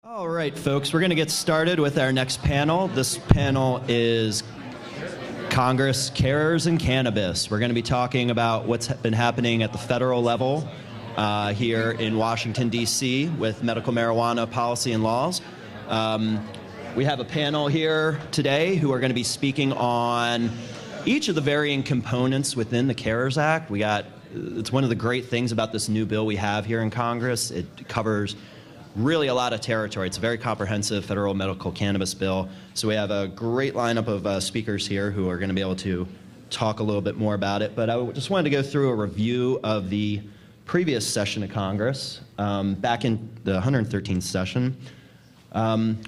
All right, folks, we're going to get started with our next panel. This panel is Congress, CARERS, and Cannabis. We're going to be talking about what's been happening at the federal level here in Washington, D.C. with medical marijuana policy and laws. We have a panel here today who are going to be speaking on each of the varying components within the CARERS Act. It's one of the great things about this new bill we have here in Congress. It covers really a lot of territory. It's a very comprehensive federal medical cannabis bill. So we have a great lineup of speakers here who are going to be able to talk a little bit more about it. But I just wanted to go through a review of the previous session of Congress. Back in the 113th session,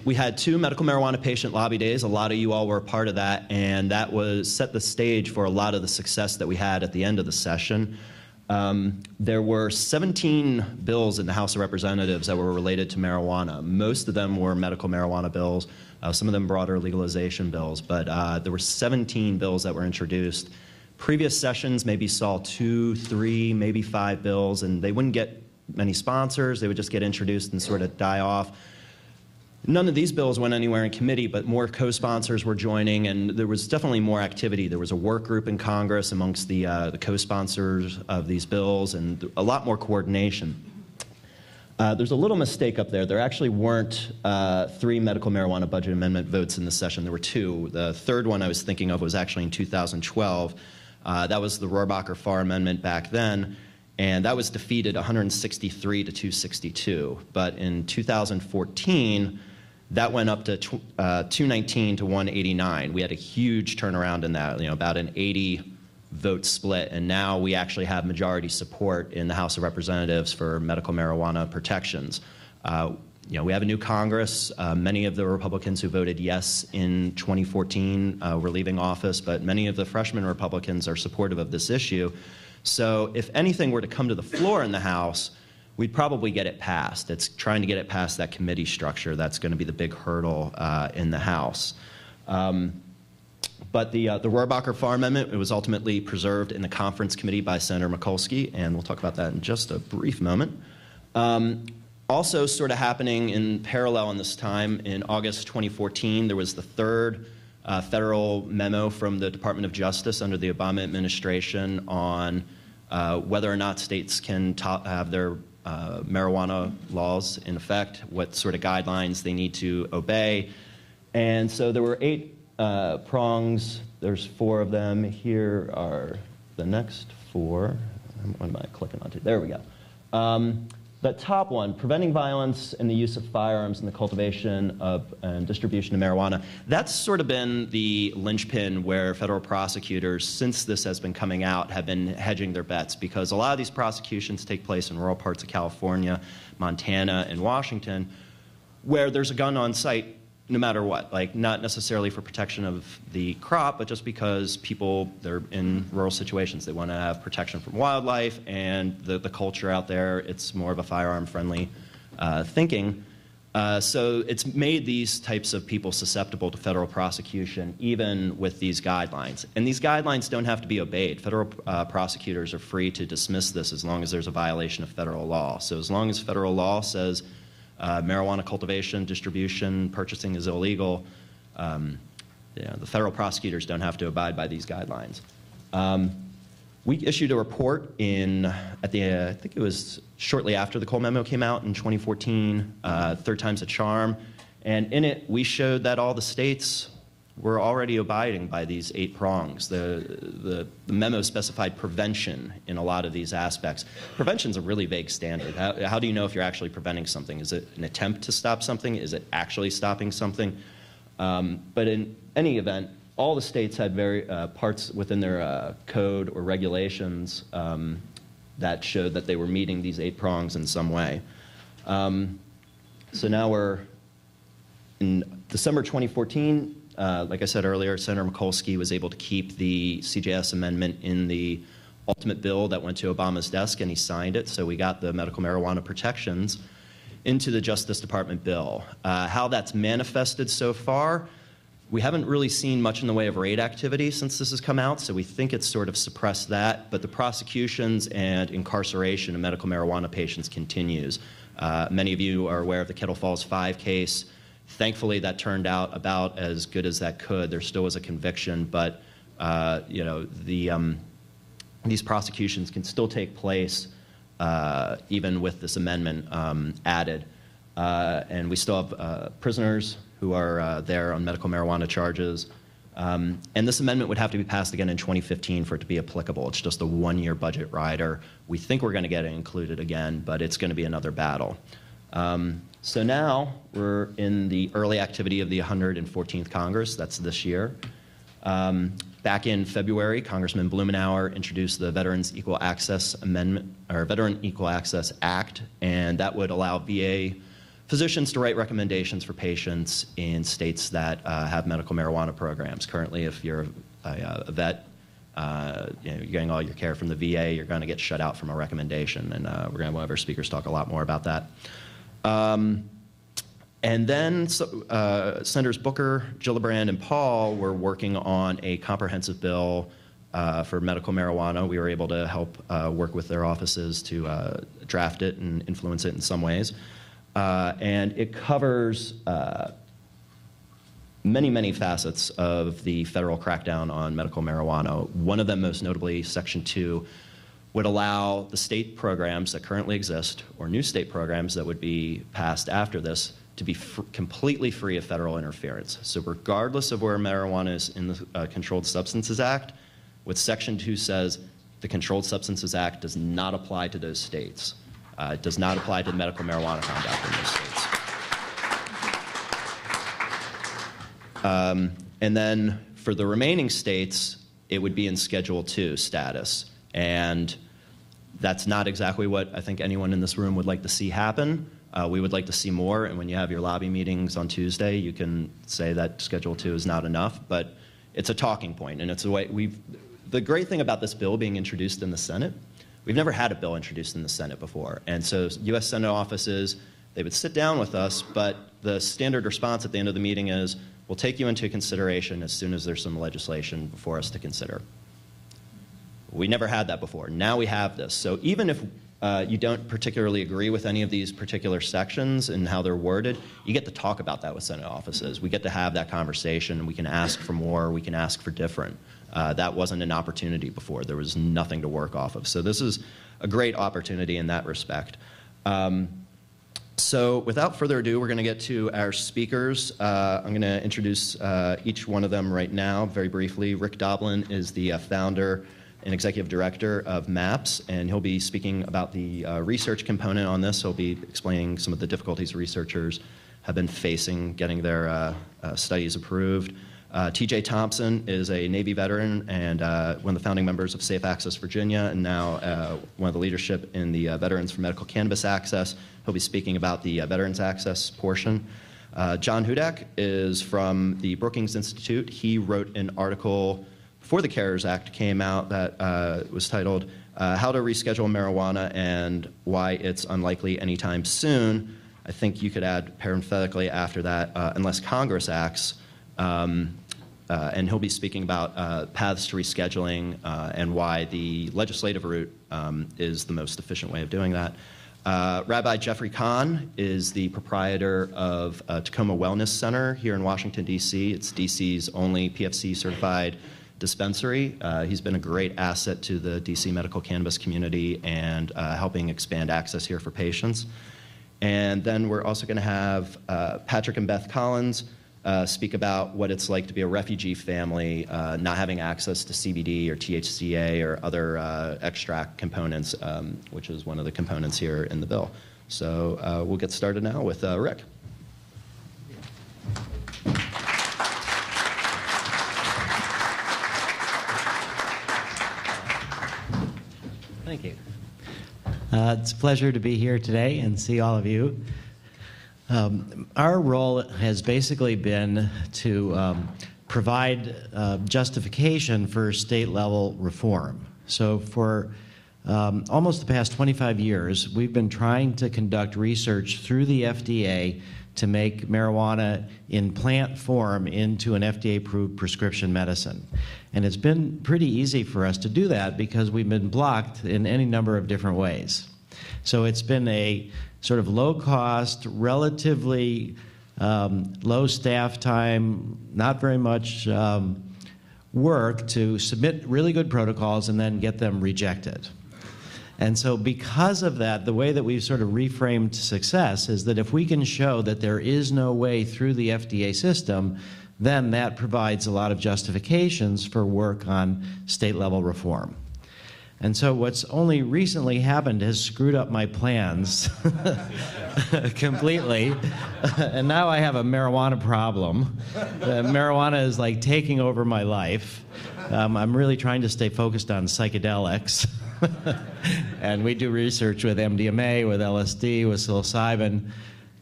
we had 2 medical marijuana patient lobby days. A lot of you all were a part of that, and that set the stage for a lot of the success that we had at the end of the session. There were 17 bills in the House of Representatives that were related to marijuana. Most of them were medical marijuana bills, some of them broader legalization bills, but there were 17 bills that were introduced. Previous sessions maybe saw 2, 3, maybe 5 bills, and they wouldn't get many sponsors. They would just get introduced and sort of die off. None of these bills went anywhere in committee, but more co-sponsors were joining, and there was definitely more activity. There was a work group in Congress amongst the co-sponsors of these bills, and a lot more coordination. There's a little mistake up there. There actually weren't 3 medical marijuana budget amendment votes in this session. There were 2. The third one I was thinking of was actually in 2012. That was the Rohrabacher-Farr Amendment back then, and that was defeated 163 to 262. But in 2014, that went up to 219 to 189. We had a huge turnaround in that, about an 80 vote split, and now we actually have majority support in the House of Representatives for medical marijuana protections. We have a new Congress. Many of the Republicans who voted yes in 2014 were leaving office, but many of the freshman Republicans are supportive of this issue. So if anything were to come to the floor in the House, we'd probably get it passed. It's trying to get it past that committee structure. That's going to be the big hurdle in the House. But the Rohrabacher-Farr Amendment, it was ultimately preserved in the conference committee by Senator Mikulski, and we'll talk about that in just a brief moment. Also sort of happening in parallel in this time, in August 2014, there was the third federal memo from the Department of Justice under the Obama administration on whether or not states can have their marijuana laws in effect, what sort of guidelines they need to obey. And so there were 8 prongs. There's 4 of them. Here are the next 4. What am I clicking onto? There we go. The top one, preventing violence and the use of firearms in the cultivation of and distribution of marijuana, that's sort of been the linchpin where federal prosecutors, since this has been coming out, have been hedging their bets, because a lot of these prosecutions take place in rural parts of California, Montana, and Washington, where there's a gun on site no matter what, like not necessarily for protection of the crop, but just because they're in rural situations. They want to have protection from wildlife, and the culture out there, it's more of a firearm-friendly thinking. So it's made these types of people susceptible to federal prosecution, even with these guidelines. And these guidelines don't have to be obeyed. Federal prosecutors are free to dismiss this as long as there's a violation of federal law. So as long as federal law says marijuana cultivation, distribution, purchasing is illegal, the federal prosecutors don't have to abide by these guidelines. We issued a report I think it was shortly after the Cole memo came out in 2014, third time's a charm, and in it we showed that all the states were already abiding by these 8 prongs. The memo specified prevention in a lot of these aspects. Prevention's a really vague standard. How do you know if you're actually preventing something? Is it an attempt to stop something? Is it actually stopping something? But in any event, all the states had parts within their code or regulations that showed that they were meeting these 8 prongs in some way. So now we're in December 2014. Like I said earlier, Senator Mikulski was able to keep the CJS amendment in the ultimate bill that went to Obama's desk, and he signed it, so we got the medical marijuana protections into the Justice Department bill. How that's manifested so far, we haven't really seen much in the way of raid activity since this has come out, so we think it's sort of suppressed that, but the prosecutions and incarceration of medical marijuana patients continues. Many of you are aware of the Kettle Falls 5 case. Thankfully, that turned out about as good as that could. There still was a conviction, but these prosecutions can still take place even with this amendment added. And we still have prisoners who are there on medical marijuana charges. And this amendment would have to be passed again in 2015 for it to be applicable. It's just a one-year budget rider. We think we're going to get it included again, but it's going to be another battle. So now we're in the early activity of the 114th Congress. That's this year. Back in February, Congressman Blumenauer introduced the Veterans Equal Access Amendment, or Veteran Equal Access Act, and that would allow VA physicians to write recommendations for patients in states that have medical marijuana programs. Currently, if you're a vet, you're getting all your care from the VA, you're going to get shut out from a recommendation, and we're going to have one of our speakers talk a lot more about that. And then Senators Booker, Gillibrand, and Paul were working on a comprehensive bill for medical marijuana. We were able to help work with their offices to draft it and influence it in some ways. And it covers many, many facets of the federal crackdown on medical marijuana. One of them, most notably, Section 2, would allow the state programs that currently exist, or new state programs that would be passed after this, to be completely free of federal interference. So regardless of where marijuana is in the Controlled Substances Act, what Section 2 says, the Controlled Substances Act does not apply to those states. It does not apply to medical marijuana conduct in those states. And then for the remaining states, it would be in Schedule 2 status. And that's not exactly what I think anyone in this room would like to see happen. We would like to see more, and when you have your lobby meetings on Tuesday, you can say that Schedule 2 is not enough, but it's a talking point, and it's a way the great thing about this bill being introduced in the Senate, we've never had a bill introduced in the Senate before, and so U.S. Senate offices, they would sit down with us, but the standard response at the end of the meeting is, we'll take you into consideration as soon as there's some legislation before us to consider. We never had that before. Now we have this. So even if you don't particularly agree with any of these particular sections and how they're worded, you get to talk about that with Senate offices. We get to have that conversation. We can ask for more. We can ask for different. That wasn't an opportunity before. There was nothing to work off of. So this is a great opportunity in that respect. So without further ado, we're going to get to our speakers. I'm going to introduce each one of them right now very briefly. Rick Doblin is the founder and executive director of MAPS, and he'll be speaking about the research component on this. He'll be explaining some of the difficulties researchers have been facing getting their studies approved. TJ Thompson is a Navy veteran and one of the founding members of Safe Access Virginia, and now one of the leadership in the Veterans for Medical Cannabis Access. He'll be speaking about the Veterans Access portion. John Hudak is from the Brookings Institute. He wrote an article before the CARERS Act came out that was titled How to Reschedule Marijuana and Why It's Unlikely Anytime Soon. I think you could add parenthetically after that, unless Congress acts. And he'll be speaking about paths to rescheduling and why the legislative route is the most efficient way of doing that. Rabbi Jeff Kahn is the proprietor of Tacoma Wellness Center here in Washington, D.C. It's D.C.'s only PFC-certified dispensary. He's been a great asset to the DC medical cannabis community and helping expand access here for patients. And then we're also going to have Patrick and Beth Collins speak about what it's like to be a refugee family, not having access to CBD or THCA or other extract components, which is one of the components here in the bill. So we'll get started now with Rick. Thank you. It's a pleasure to be here today and see all of you. Our role has basically been to provide justification for state-level reform. So for almost the past 25 years, we've been trying to conduct research through the FDA to make marijuana in plant form into an FDA-approved prescription medicine. And it's been pretty easy for us to do that because we've been blocked in any number of different ways. So it's been a sort of low cost, relatively low staff time, not very much work to submit really good protocols and then get them rejected. And so because of that, the way that we've sort of reframed success is that if we can show that there is no way through the FDA system, then that provides a lot of justifications for work on state-level reform. And so what's only recently happened has screwed up my plans completely. And now I have a marijuana problem. Marijuana is like taking over my life. I'm really trying to stay focused on psychedelics. And we do research with MDMA, with LSD, with psilocybin,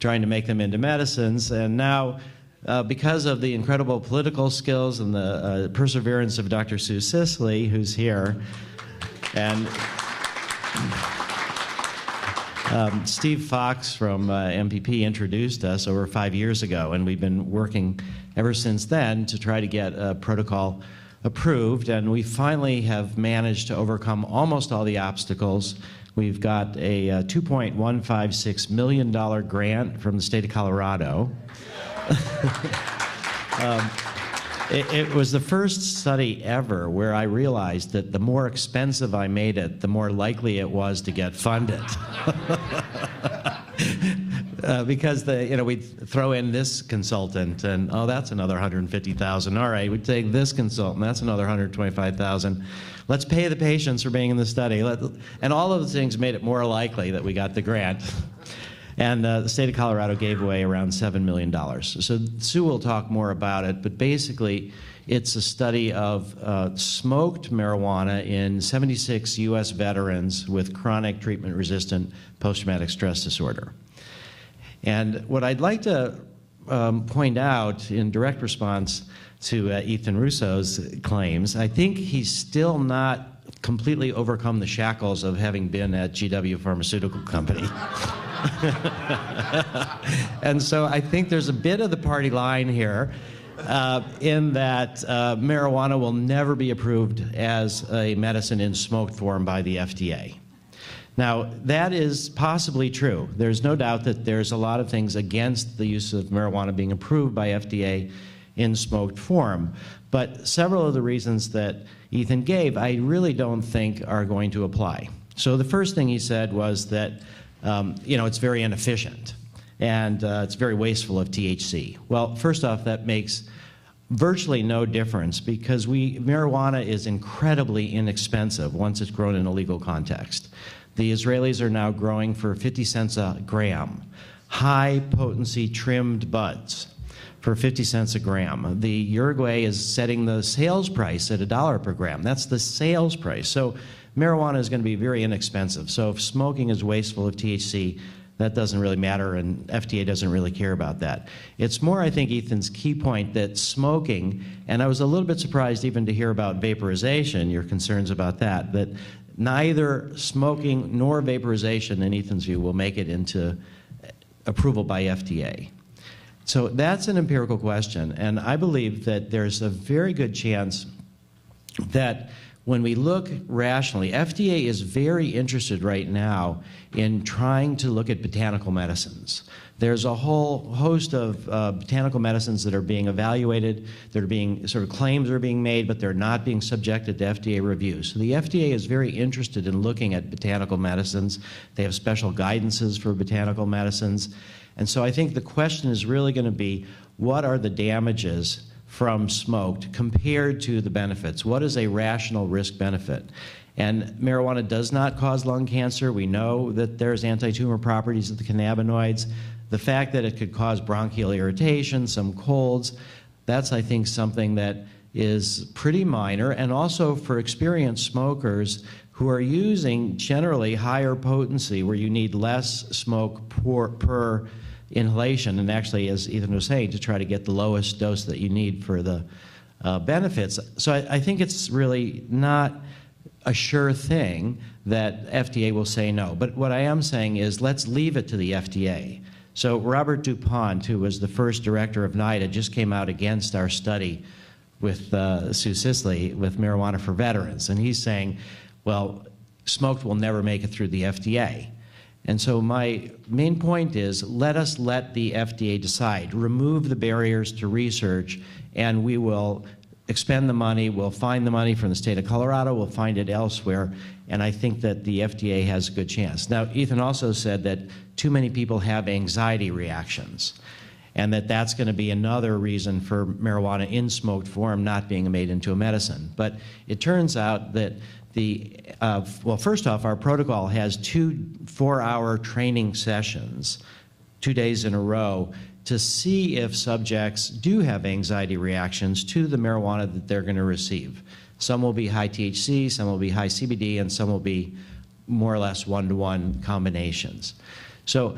trying to make them into medicines. And now, because of the incredible political skills and the perseverance of Dr. Sue Sisley, who's here, and Steve Fox from MPP introduced us over 5 years ago, and we've been working ever since then to try to get a protocol approved, and we finally have managed to overcome almost all the obstacles. We've got a $2.156 million grant from the state of Colorado. It was the first study ever where I realized that the more expensive I made it, the more likely it was to get funded. Because we'd throw in this consultant, and oh, that's another $150,000. All right, we'd take this consultant, that's another $125,000. Let's pay the patients for being in the study. And all of those things made it more likely that we got the grant. And the state of Colorado gave away around $7 million. So Sue will talk more about it, but basically it's a study of smoked marijuana in 76 U.S. veterans with chronic treatment-resistant post-traumatic stress disorder. And what I'd like to point out in direct response to Ethan Russo's claims, I think he's still not completely overcome the shackles of having been at GW Pharmaceutical Company. And so I think there's a bit of the party line here in that marijuana will never be approved as a medicine in smoked form by the FDA. Now, that is possibly true. There's no doubt that there's a lot of things against the use of marijuana being approved by FDA in smoked form. But several of the reasons that Ethan gave, I really don't think are going to apply. So the first thing he said was that it's very inefficient and it's very wasteful of THC. Well, first off, that makes virtually no difference because marijuana is incredibly inexpensive once it's grown in a legal context. The Israelis are now growing for 50 cents a gram, high-potency trimmed buds for 50 cents a gram. The Uruguay is setting the sales price at $1 per gram. That's the sales price. So marijuana is going to be very inexpensive. So if smoking is wasteful of THC, that doesn't really matter, and FDA doesn't really care about that. It's more, I think, Ethan's key point that smoking, and I was a little bit surprised even to hear about vaporization, your concerns about that neither smoking nor vaporization, in Ethan's view, will make it into approval by FDA. So that's an empirical question, and I believe that there's a very good chance that when we look rationally, FDA is very interested right now in trying to look at botanical medicines. There's a whole host of botanical medicines that are being evaluated, that are being, sort of claims are being made, but they're not being subjected to FDA review. So the FDA is very interested in looking at botanical medicines. They have special guidances for botanical medicines. And so I think the question is really going to be, what are the damages from smoked compared to the benefits? What is a rational risk-benefit? And marijuana does not cause lung cancer. We know that there's anti-tumor properties of the cannabinoids. The fact that it could cause bronchial irritation, some colds, that's, I think, something that is pretty minor. And also for experienced smokers who are using generally higher potency, where you need less smoke per inhalation, and actually, as Ethan was saying, to try to get the lowest dose that you need for the benefits. So I think it's really not a sure thing that FDA will say no. But what I am saying is let's leave it to the FDA. So Robert DuPont, who was the first director of NIDA, just came out against our study with Sue Sisley with marijuana for veterans. And he's saying, well, smoked will never make it through the FDA. And so my main point is, let us let the FDA decide. Remove the barriers to research, and we will expend the money. We'll find the money from the state of Colorado. We'll find it elsewhere. And I think that the FDA has a good chance. Now, Ethan also said that too many people have anxiety reactions, and that's going to be another reason for marijuana in smoked form not being made into a medicine. But it turns out that well, first off, our protocol has 2 4-hour training sessions, 2 days in a row, to see if subjects do have anxiety reactions to the marijuana that they're going to receive. Some will be high THC, some will be high CBD, and some will be more or less one-to-one combinations. So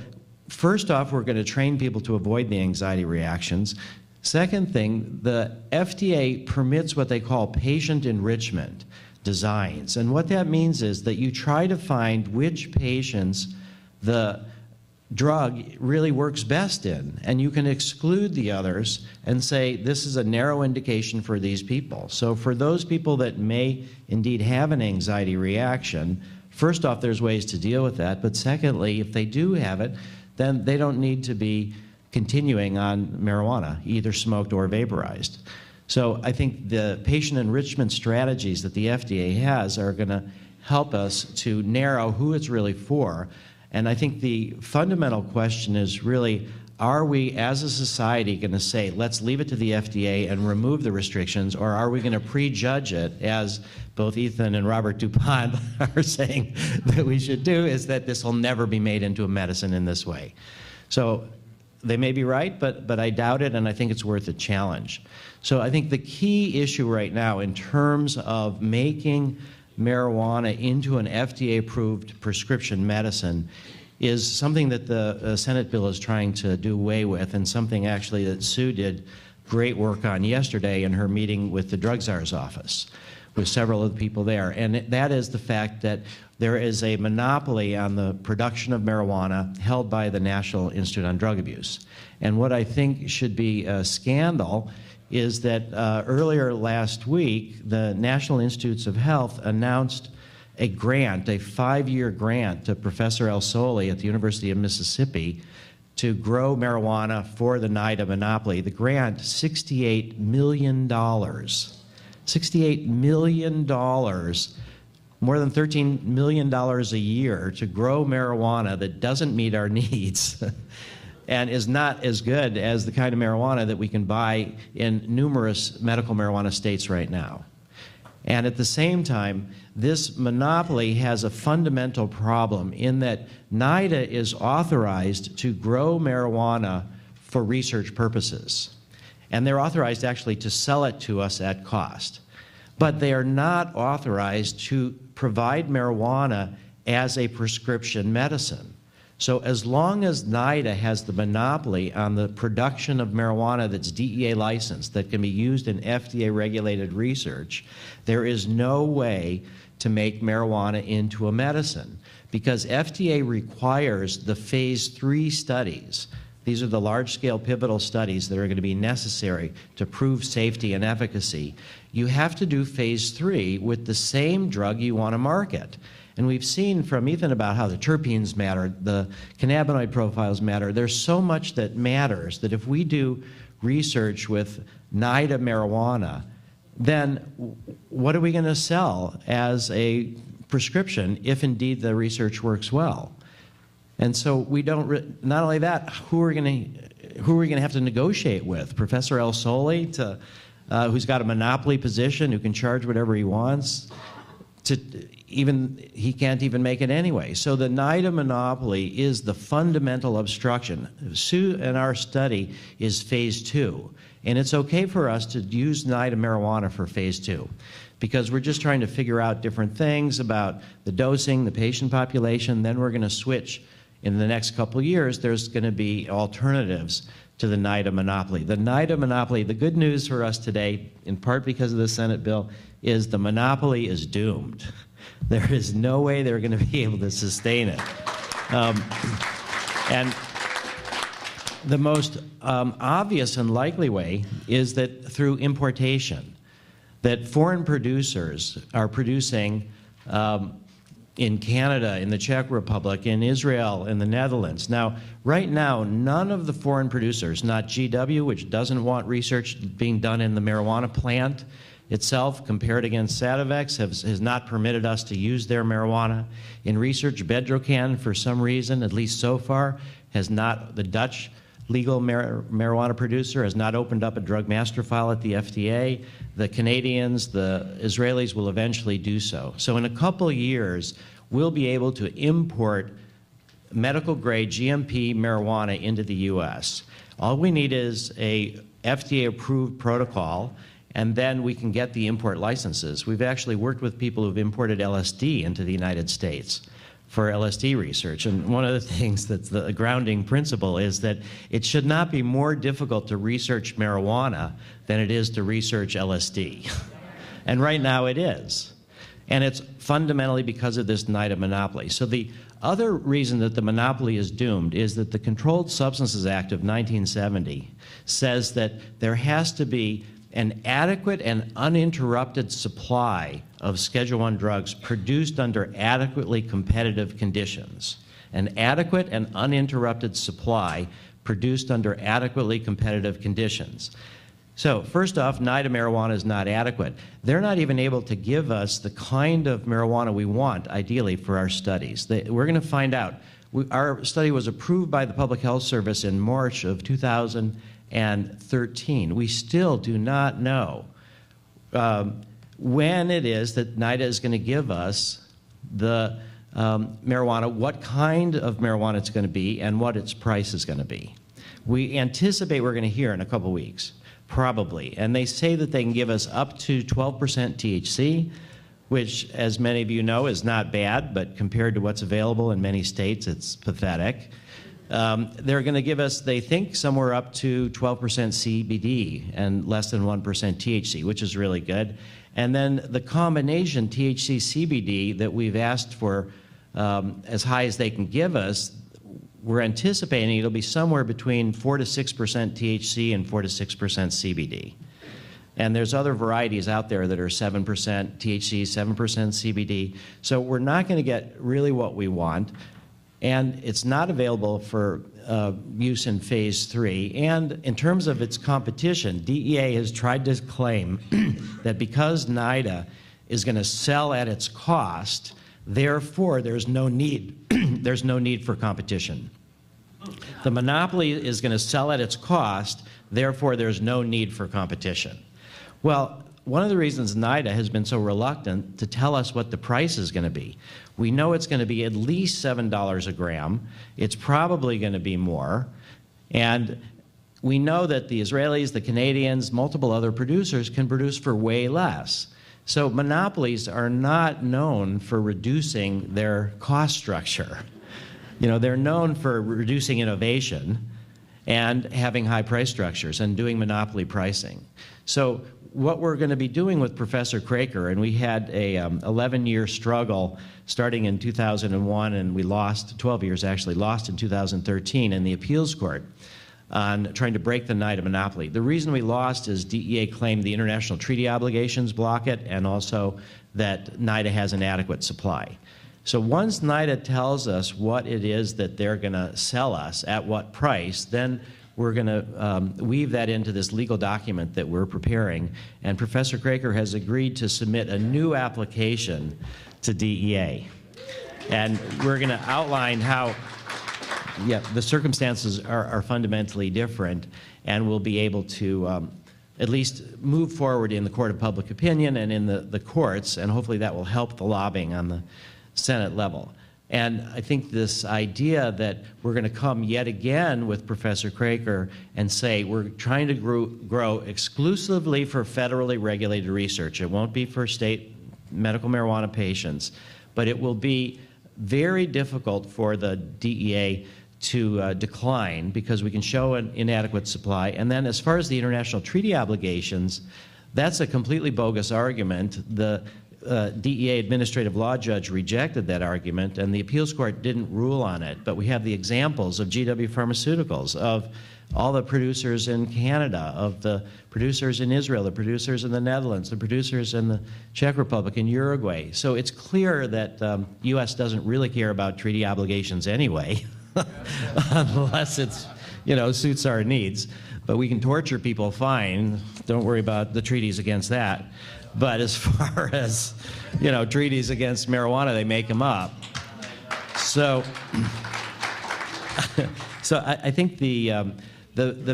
first off, we're going to train people to avoid the anxiety reactions. Second thing, the FDA permits what they call patient enrichment designs. And what that means is that you try to find which patients the drug really works best in, and you can exclude the others and say this is a narrow indication for these people. So for those people that may indeed have an anxiety reaction, first off, there's ways to deal with that, but secondly, if they do have it, then they don't need to be continuing on marijuana, either smoked or vaporized. So I think the patient enrichment strategies that the FDA has are going to help us to narrow who it's really for. And I think the fundamental question is really, are we as a society going to say, let's leave it to the FDA and remove the restrictions, or are we going to prejudge it, as both Ethan and Robert DuPont are saying that we should do, is that this will never be made into a medicine in this way. So they may be right, but I doubt it, and I think it's worth a challenge. So I think the key issue right now in terms of making marijuana into an FDA-approved prescription medicine is something that the Senate bill is trying to do away with, and something actually that Sue did great work on yesterday in her meeting with the Drug Czar's office, with several of the people there. And that is the fact that there is a monopoly on the production of marijuana held by the National Institute on Drug Abuse. And what I think should be a scandal is that earlier last week, the National Institutes of Health announced a grant, a 5-year grant to Professor El Soli at the University of Mississippi to grow marijuana for the NIDA monopoly. The grant, $68 million. $68 million, more than $13 million a year to grow marijuana that doesn't meet our needs and is not as good as the kind of marijuana that we can buy in numerous medical marijuana states right now. And at the same time, this monopoly has a fundamental problem in that NIDA is authorized to grow marijuana for research purposes. And they're authorized actually to sell it to us at cost. But they are not authorized to provide marijuana as a prescription medicine. So as long as NIDA has the monopoly on the production of marijuana that's DEA licensed, that can be used in FDA-regulated research, there is no way to make marijuana into a medicine, because FDA requires the phase 3 studies. These are the large-scale pivotal studies that are going to be necessary to prove safety and efficacy. You have to do phase 3 with the same drug you want to market. And we've seen from Ethan about how the terpenes matter, the cannabinoid profiles matter. There's so much that matters that if we do research with NIDA marijuana, then what are we going to sell as a prescription if indeed the research works well? And so we don't, not only that, who are we going to have to negotiate with? Professor El Soli, who's got a monopoly position, who can charge whatever he wants, he can't even make it anyway. So the NIDA monopoly is the fundamental obstruction. Sue and our study is phase 2. And it's okay for us to use NIDA marijuana for phase 2, because we're just trying to figure out different things about the dosing, the patient population. Then we're going to switch. In the next couple of years, there's going to be alternatives to the NIDA monopoly. The NIDA monopoly, the good news for us today, in part because of the Senate bill, is the monopoly is doomed. There is no way they're going to be able to sustain it. And the most obvious and likely way is that through importation, that foreign producers are producing in Canada, in the Czech Republic, in Israel, in the Netherlands. Now, right now, none of the foreign producers, not GW, which doesn't want research being done in the marijuana plant itself, compared against Sativex, has not permitted us to use their marijuana. In research, Bedrocan, for some reason, at least so far, has not, the Dutch legal marijuana producer has not opened up a drug master file at the FDA. The Canadians, the Israelis will eventually do so. So in a couple of years, we'll be able to import medical-grade GMP marijuana into the U.S. All we need is a FDA-approved protocol, and then we can get the import licenses. We've actually worked with people who've imported LSD into the United States for LSD research. And one of the things that's the grounding principle is that it should not be more difficult to research marijuana than it is to research LSD. And right now it is. And it's fundamentally because of this NIDA monopoly. So the other reason that the monopoly is doomed is that the Controlled Substances Act of 1970 says that there has to be an adequate and uninterrupted supply of Schedule I drugs produced under adequately competitive conditions. An adequate and uninterrupted supply produced under adequately competitive conditions. So first off, NIDA marijuana is not adequate. They're not even able to give us the kind of marijuana we want, ideally, for our studies. We're going to find out. Our study was approved by the Public Health Service in March of 2013. We still do not know when it is that NIDA is going to give us the marijuana, what kind of marijuana it's going to be, and what its price is going to be. We anticipate we're going to hear in a couple weeks, probably. And they say that they can give us up to 12% THC, which, as many of you know, is not bad, but compared to what's available in many states, it's pathetic. They're going to give us, they think, somewhere up to 12% CBD and less than 1% THC, which is really good. And then the combination THC-CBD that we've asked for as high as they can give us, we're anticipating it'll be somewhere between 4 to 6% THC and 4 to 6% CBD. And there's other varieties out there that are 7% THC, 7% CBD. So we're not going to get really what we want. And it's not available for use in phase 3. And in terms of its competition, DEA has tried to claim that because NIDA is going to sell at its cost, therefore there's no need, there's no need for competition. The monopoly is going to sell at its cost, therefore there's no need for competition. Well, one of the reasons NIDA has been so reluctant to tell us what the price is going to be. We know it's going to be at least $7 a gram. It's probably going to be more. And we know that the Israelis, the Canadians, multiple other producers can produce for way less. So monopolies are not known for reducing their cost structure. You know, they're known for reducing innovation and having high price structures and doing monopoly pricing. So what we're going to be doing with Professor Craker, and we had a 11-year struggle starting in 2001, and we lost, 12 years actually, lost in 2013 in the appeals court on trying to break the NIDA monopoly. The reason we lost is DEA claimed the international treaty obligations block it, and also that NIDA has an adequate supply. So once NIDA tells us what it is that they're going to sell us at what price, then we're going to weave that into this legal document that we're preparing. And Professor Craker has agreed to submit a new application to DEA. And we're going to outline how the circumstances are fundamentally different, and we'll be able to at least move forward in the court of public opinion and in the courts, and hopefully that will help the lobbying on the Senate level. And I think this idea that we're going to come yet again with Professor Craker and say we're trying to grow exclusively for federally regulated research. It won't be for state medical marijuana patients, but it will be very difficult for the DEA to decline because we can show an inadequate supply. And then as far as the international treaty obligations, that's a completely bogus argument. The DEA administrative law judge rejected that argument, and the appeals court didn't rule on it. But we have the examples of GW Pharmaceuticals, of all the producers in Canada, of the producers in Israel, the producers in the Netherlands, the producers in the Czech Republic, and Uruguay. So it's clear that U.S. doesn't really care about treaty obligations anyway, unless it's, suits our needs. But we can torture people, fine. Don't worry about the treaties against that. But as far as, treaties against marijuana, they make them up. So, I think the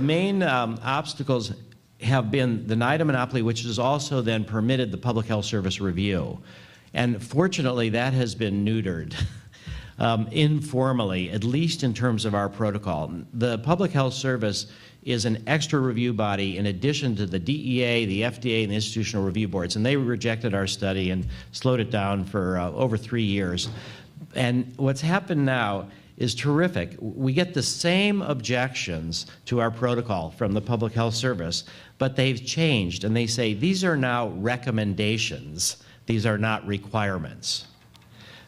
main obstacles have been the NIDA monopoly, which has also then permitted the Public Health Service review. And fortunately, that has been neutered. Informally, at least in terms of our protocol. The Public Health Service is an extra review body in addition to the DEA, the FDA, and the institutional review boards, and they rejected our study and slowed it down for over 3 years. And what's happened now is terrific. We get the same objections to our protocol from the Public Health Service, but they've changed, and they say these are now recommendations. These are not requirements.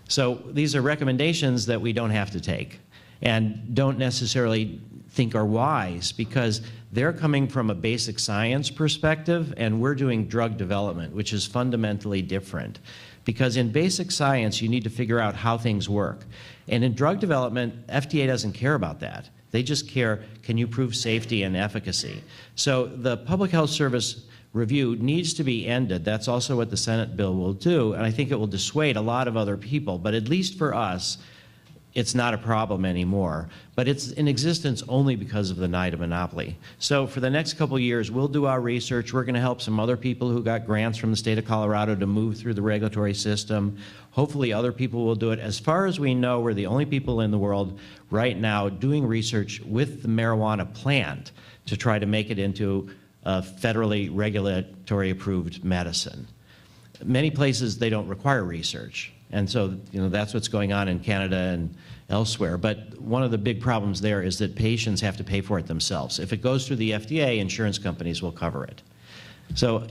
So these are recommendations that we don't have to take and don't necessarily think are wise, because they're coming from a basic science perspective and we're doing drug development, which is fundamentally different. Because in basic science, you need to figure out how things work. And in drug development, FDA doesn't care about that. They just care, can you prove safety and efficacy? So the Public Health Service review needs to be ended. That's also what the Senate bill will do, and I think it will dissuade a lot of other people. But at least for us, it's not a problem anymore. But it's in existence only because of the NIDA monopoly. So for the next couple of years, we'll do our research. We're going to help some other people who got grants from the state of Colorado to move through the regulatory system. Hopefully other people will do it. As far as we know, we're the only people in the world right now doing research with the marijuana plant to try to make it into a federally regulatory approved medicine. Many places they don't require research. And so, that's what's going on in Canada and elsewhere. But one of the big problems there is that patients have to pay for it themselves. If it goes through the FDA, insurance companies will cover it. So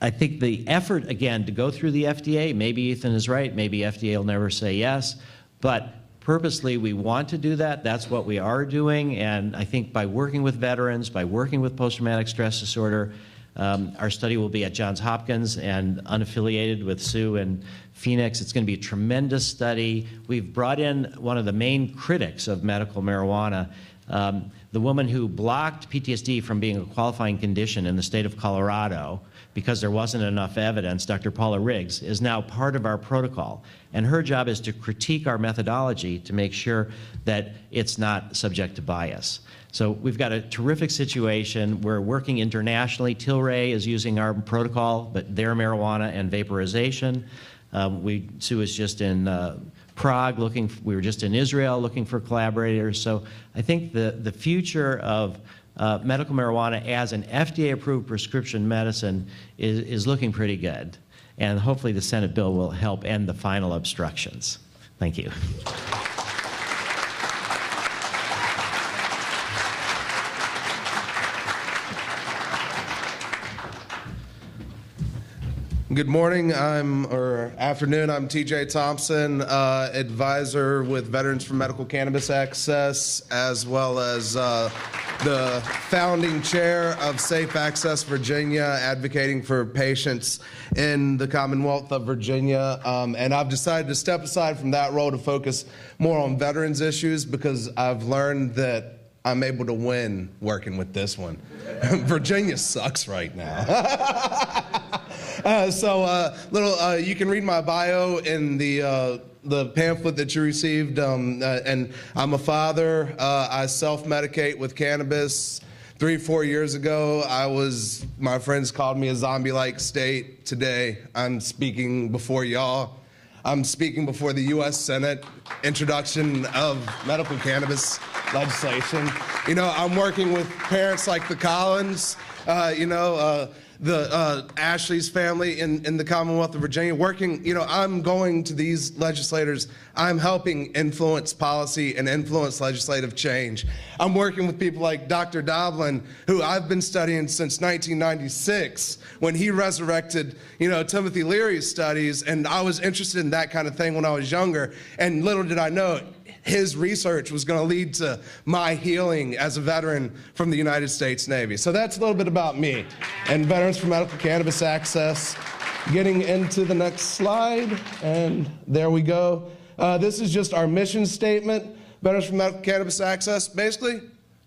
I think the effort, again, to go through the FDA, maybe Ethan is right, maybe FDA will never say yes, but purposely we want to do that. That's what we are doing. And I think by working with veterans, by working with post-traumatic stress disorder, our study will be at Johns Hopkins and unaffiliated with Sue and Phoenix. It's going to be a tremendous study. We've brought in one of the main critics of medical marijuana, the woman who blocked PTSD from being a qualifying condition in the state of Colorado because there wasn't enough evidence. Dr. Paula Riggs is now part of our protocol, and her job is to critique our methodology to make sure that it's not subject to bias. So we've got a terrific situation. We're working internationally. Tilray is using our protocol, but their marijuana and vaporization. Sue was just in Prague we were just in Israel looking for collaborators. So I think the future of medical marijuana as an FDA-approved prescription medicine is looking pretty good. And hopefully the Senate bill will help end the final obstructions. Thank you. Good morning, or afternoon, I'm TJ Thompson, advisor with Veterans for Medical Cannabis Access, as well as the founding chair of Safe Access Virginia, advocating for patients in the Commonwealth of Virginia. And I've decided to step aside from that role to focus more on veterans issues because I've learned that I'm able to win working with this one. Virginia sucks right now. You can read my bio in the pamphlet that you received, and I'm a father. I self-medicate with cannabis. 3-4 years ago, my friends called me a zombie-like state. Today, I'm speaking before y'all. I'm speaking before the U.S. Senate, introduction of medical cannabis legislation. I'm working with parents like the Collins, the Ashley's family in the Commonwealth of Virginia, I'm going to these legislators. I'm helping influence policy and influence legislative change. I'm working with people like Dr. Doblin, who I've been studying since 1996 when he resurrected, Timothy Leary's studies, and I was interested in that kind of thing when I was younger, and little did I know, his research was going to lead to my healing as a veteran from the United States Navy. So that's a little bit about me and Veterans for Medical Cannabis Access. Getting into the next slide, and there we go. This is just our mission statement, Veterans for Medical Cannabis Access. Basically,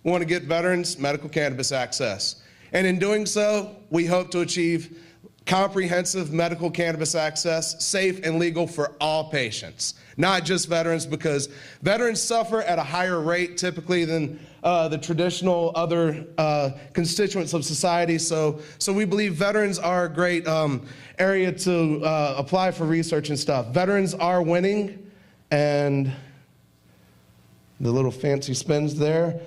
we want to get veterans medical cannabis access. And in doing so, we hope to achieve comprehensive medical cannabis access, safe and legal for all patients, not just veterans, because veterans suffer at a higher rate typically than the traditional other constituents of society. So we believe veterans are a great area to apply for research and stuff. Veterans are winning, and the little fancy spins there.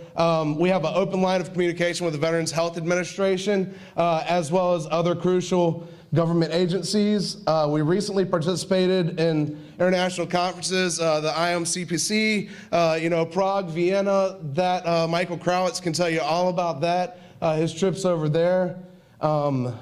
We have an open line of communication with the Veterans Health Administration, as well as other crucial government agencies. We recently participated in international conferences, the IMCPC, Prague, Vienna, that Michael Krowitz can tell you all about that, his trips over there. And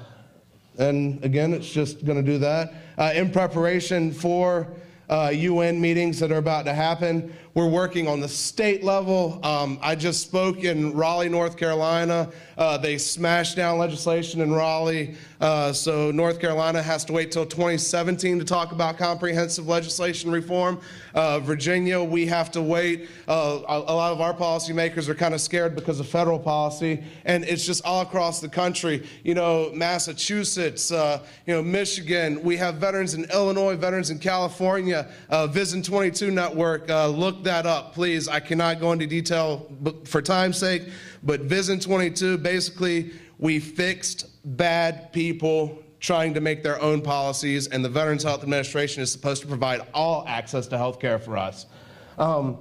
again, it's just going to do that. In preparation for UN meetings that are about to happen, we're working on the state level. I just spoke in Raleigh, North Carolina. They smashed down legislation in Raleigh, so North Carolina has to wait till 2017 to talk about comprehensive legislation reform. Virginia, we have to wait. A lot of our policymakers are kind of scared because of federal policy, and it's just all across the country. Massachusetts, Michigan. We have veterans in Illinois, veterans in California. Vision 22 Network, look that up, please. I cannot go into detail for time's sake, but Vision 22, basically, we fixed bad people trying to make their own policies, and the Veterans Health Administration is supposed to provide all access to health care for us. And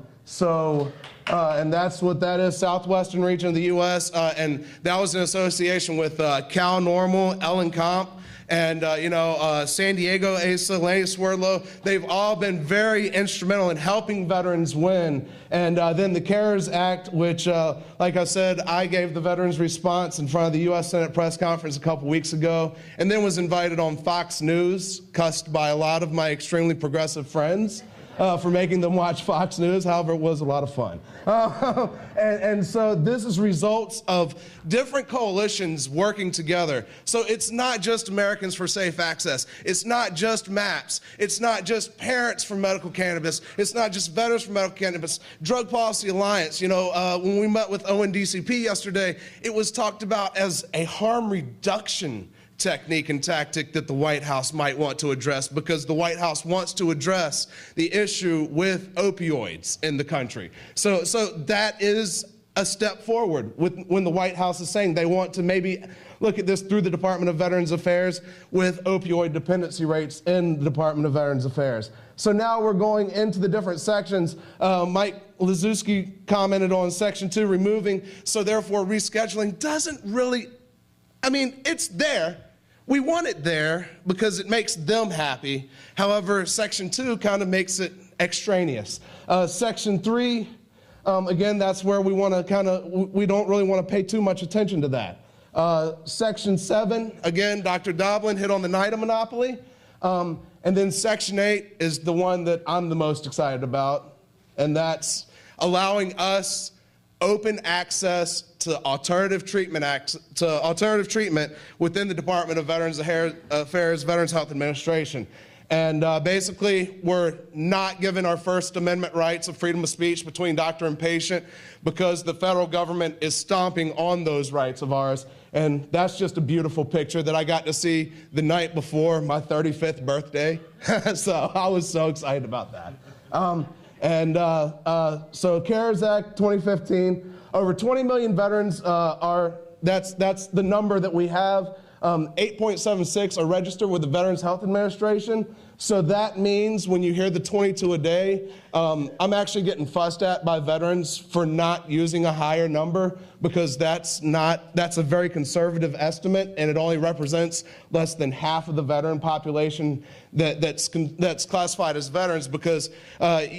that's what that is, Southwestern region of the U.S., and that was in association with Cal Normal, Ellen Comp, and San Diego, ASA, Lenny Swerdlow. They've all been very instrumental in helping veterans win. And then the CARERS Act, which, like I said, I gave the veterans response in front of the U.S. Senate press conference a couple weeks ago, and then was invited on Fox News, cussed by a lot of my extremely progressive friends for making them watch Fox News. However, it was a lot of fun. And so this is results of different coalitions working together. So it's not just Americans for Safe Access. It's not just MAPS. It's not just Parents for Medical Cannabis. It's not just Veterans for Medical Cannabis. Drug Policy Alliance, when we met with ONDCP yesterday, it was talked about as a harm reduction technique and tactic that the White House might want to address, because the White House wants to address the issue with opioids in the country. So that is a step forward when the White House is saying they want to maybe look at this through the Department of Veterans Affairs with opioid dependency rates in the Department of Veterans Affairs. So now we're going into the different sections. Mike Liszewski commented on Section 2, removing, so therefore rescheduling doesn't really, it's there. We want it there because it makes them happy. However, Section 2 kind of makes it extraneous. Section 3, again, that's where we want to we don't really want to pay too much attention to that. Section 7, again, Dr. Doblin hit on the NIDA monopoly. And then Section 8 is the one that I'm the most excited about, and that's allowing us open access to alternative treatment within the Department of Veterans Affairs, Veterans Health Administration. And basically, we're not given our First Amendment rights of freedom of speech between doctor and patient because the federal government is stomping on those rights of ours. And that's just a beautiful picture that I got to see the night before my 35th birthday. So I was so excited about that. So CARERS Act 2015, over 20 million veterans that's the number that we have. 8.76 are registered with the Veterans Health Administration. So that means when you hear the 22 a day, I'm actually getting fussed at by veterans for not using a higher number, because that's a very conservative estimate, and it only represents less than half of the veteran population that's classified as veterans, because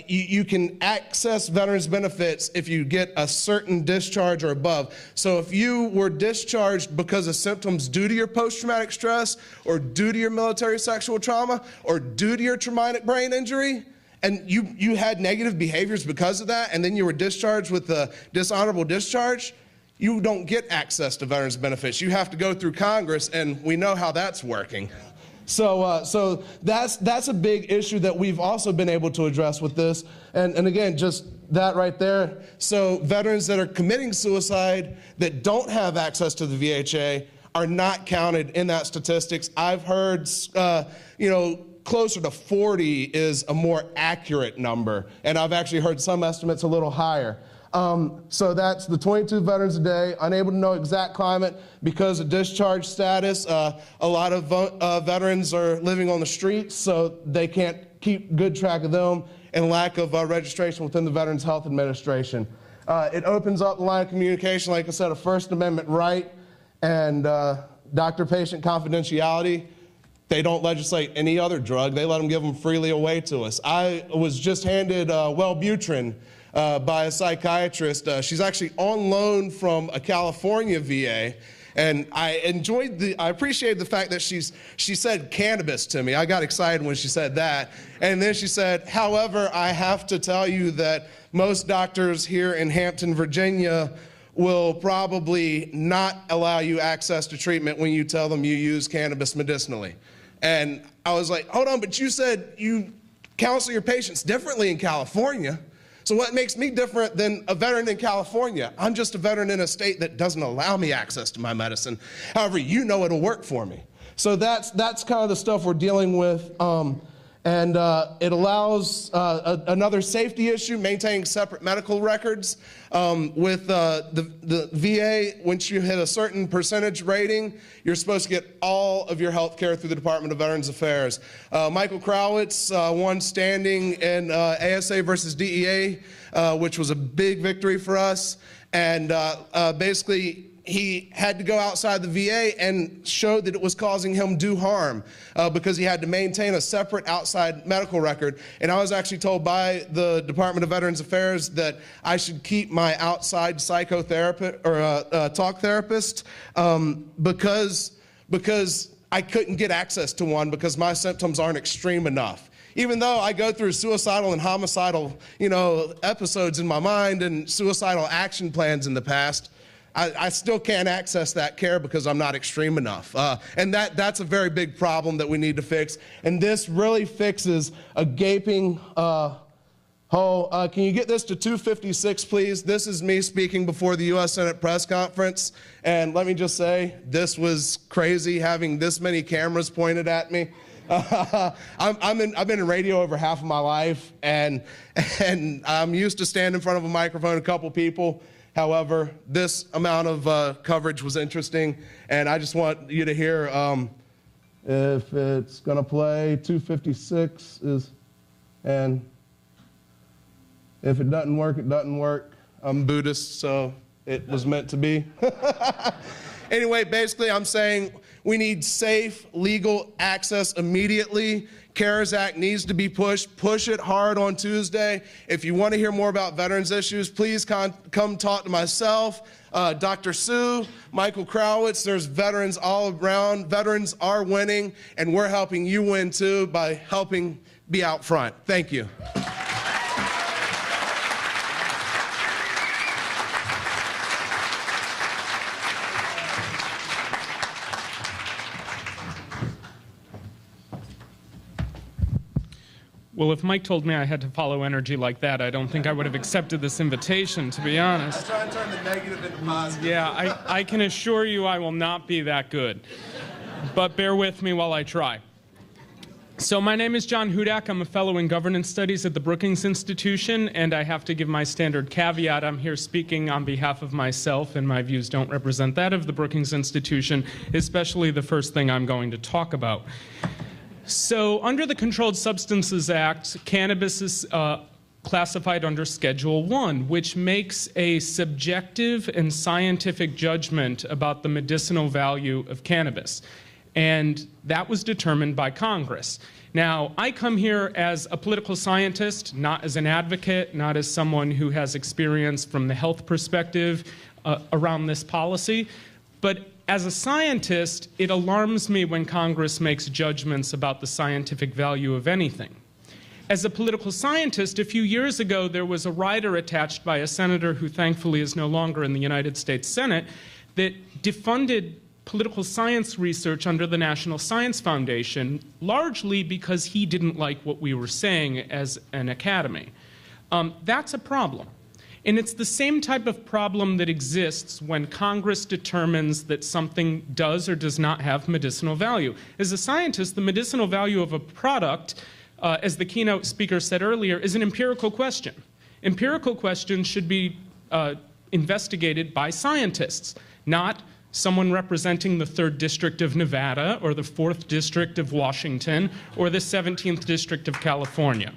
you can access veterans benefits if you get a certain discharge or above. So if you were discharged because of symptoms due to your post-traumatic stress, or due to your military sexual trauma, or due to your traumatic brain injury, and you had negative behaviors because of that, and then you were discharged with a dishonorable discharge, you don't get access to veterans benefits. You have to go through Congress, and we know how that's working. So that's a big issue that we've also been able to address with this. And again, just that right there. So veterans that are committing suicide that don't have access to the VHA are not counted in that statistics. I've heard, closer to 40 is a more accurate number, and I've actually heard some estimates a little higher. So that's the 22 veterans a day, unable to know exact climate because of discharge status. A lot of veterans are living on the streets, so they can't keep good track of them, and lack of registration within the Veterans Health Administration. It opens up the line of communication, like I said, a First Amendment right, and doctor-patient confidentiality. They don't legislate any other drug. They let them give them freely away to us. I was just handed Wellbutrin by a psychiatrist. She's actually on loan from a California VA, and I appreciated the fact that she said cannabis to me. I got excited when she said that. And then she said, however, I have to tell you that most doctors here in Hampton, Virginia will probably not allow you access to treatment when you tell them you use cannabis medicinally. And I was like, hold on, but you said you counsel your patients differently in California. So what makes me different than a veteran in California? I'm just a veteran in a state that doesn't allow me access to my medicine. However, you know it'll work for me. So that's kind of the stuff we're dealing with. And it allows another safety issue, maintaining separate medical records. With the VA, once you hit a certain percentage rating, you're supposed to get all of your health care through the Department of Veterans Affairs. Michael Crowitz won standing in ASA versus DEA, which was a big victory for us. And basically, he had to go outside the VA and show that it was causing him due harm because he had to maintain a separate outside medical record. And I was actually told by the Department of Veterans Affairs that I should keep my outside psychotherapist or talk therapist because I couldn't get access to one because my symptoms aren't extreme enough. Even though I go through suicidal and homicidal, episodes in my mind and suicidal action plans in the past, I still can't access that care because I'm not extreme enough. And that's a very big problem that we need to fix. And this really fixes a gaping hole. Can you get this to 256, please? This is me speaking before the U.S. Senate press conference. And let me just say, this was crazy having this many cameras pointed at me. I've been in radio over half of my life, and I'm used to standing in front of a microphone, a couple people. However, this amount of coverage was interesting, and I just want you to hear, if it's going to play, 256 is, and if it doesn't work, it doesn't work. I'm Buddhist, so it was meant to be. Anyway, basically, I'm saying we need safe, legal access immediately. CARERS Act needs to be pushed. Push it hard on Tuesday. If you want to hear more about veterans issues, please come talk to myself, Dr. Sue, Michael Crowitz. There's veterans all around. Veterans are winning, and we're helping you win too by helping be out front. Thank you. Well, if Mike told me I had to follow energy like that, I don't think I would have accepted this invitation, to be honest. I try and turn the negative into positive. Yeah, I can assure you I will not be that good. But bear with me while I try. So my name is John Hudak. I'm a fellow in governance studies at the Brookings Institution, and I have to give my standard caveat. I'm here speaking on behalf of myself, and my views don't represent that of the Brookings Institution, especially the first thing I'm going to talk about. So under the Controlled Substances Act, cannabis is classified under Schedule I, which makes a subjective and scientific judgment about the medicinal value of cannabis. And that was determined by Congress. Now, I come here as a political scientist, not as an advocate, not as someone who has experience from the health perspective around this policy, but as a scientist, it alarms me when Congress makes judgments about the scientific value of anything. As a political scientist, a few years ago, there was a rider attached by a senator who thankfully is no longer in the United States Senate that defunded political science research under the National Science Foundation, largely because he didn't like what we were saying as an academy. That's a problem. And it's the same type of problem that exists when Congress determines that something does or does not have medicinal value. As a scientist, the medicinal value of a product, as the keynote speaker said earlier, is an empirical question. Empirical questions should be investigated by scientists, not someone representing the 3rd District of Nevada or the 4th District of Washington or the 17th District of California.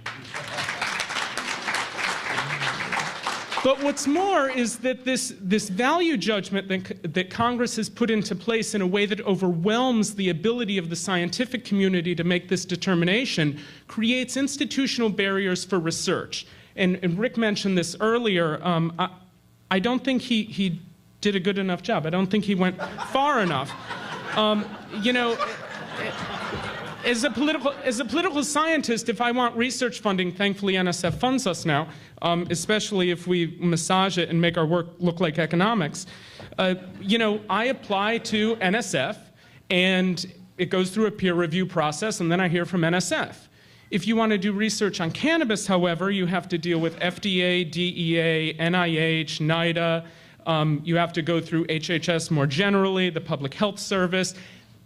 But what's more is that this value judgment that Congress has put into place in a way that overwhelms the ability of the scientific community to make this determination creates institutional barriers for research. And Rick mentioned this earlier. I don't think he did a good enough job. I don't think he went far enough. You know, as a political scientist, if I want research funding, thankfully NSF funds us now, especially if we massage it and make our work look like economics. You know, I apply to NSF, and it goes through a peer review process, and then I hear from NSF. If you want to do research on cannabis, however, you have to deal with FDA, DEA, NIH, NIDA. You have to go through HHS more generally, the Public Health Service.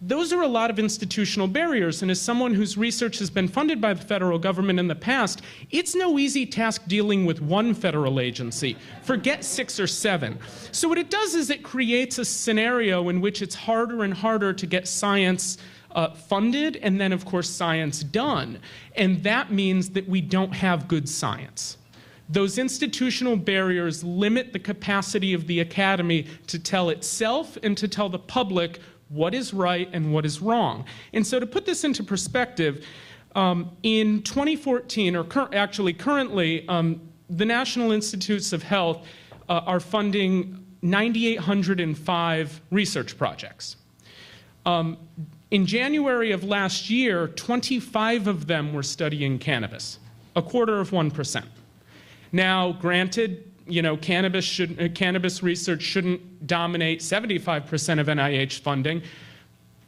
Those are a lot of institutional barriers, and as someone whose research has been funded by the federal government in the past, it's no easy task dealing with one federal agency. Forget 6 or 7. So what it does is it creates a scenario in which it's harder and harder to get science funded and then, of course, science done. And that means that we don't have good science. Those institutional barriers limit the capacity of the academy to tell itself and to tell the public what is right and what is wrong. And so to put this into perspective, in 2014, or currently, the National Institutes of Health are funding 9,805 research projects. In January of last year, 25 of them were studying cannabis, 1/4%. Now, granted, you know, cannabis research shouldn't dominate 75% of NIH funding,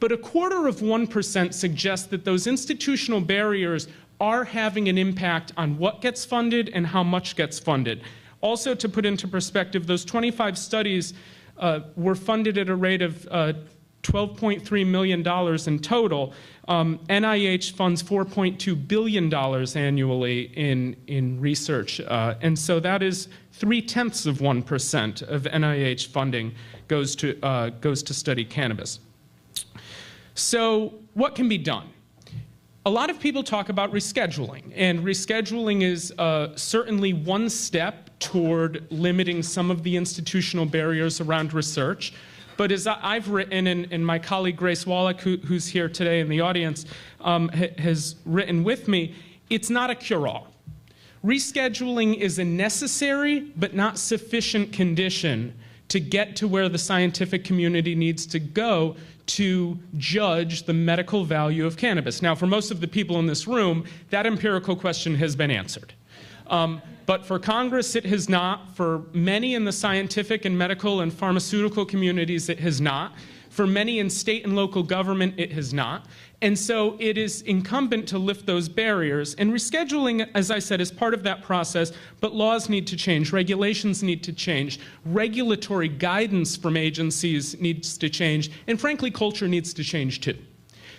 but 1/4% suggests that those institutional barriers are having an impact on what gets funded and how much gets funded. Also, to put into perspective, those 25 studies were funded at a rate of $12.3 million in total. NIH funds $4.2 billion annually in research, and so that is 0.3% of NIH funding goes to study cannabis. So what can be done? A lot of people talk about rescheduling, and rescheduling is certainly one step toward limiting some of the institutional barriers around research. But as I've written, and my colleague Grace Wallach, who's here today in the audience, has written with me, it's not a cure-all. Rescheduling is a necessary but not sufficient condition to get to where the scientific community needs to go to judge the medical value of cannabis. Now, for most of the people in this room, that empirical question has been answered. But for Congress, it has not. For many in the scientific and medical and pharmaceutical communities, it has not. For many in state and local government, it has not. And so it is incumbent to lift those barriers. And rescheduling, as I said, is part of that process, but laws need to change. Regulations need to change. Regulatory guidance from agencies needs to change. And frankly, culture needs to change too.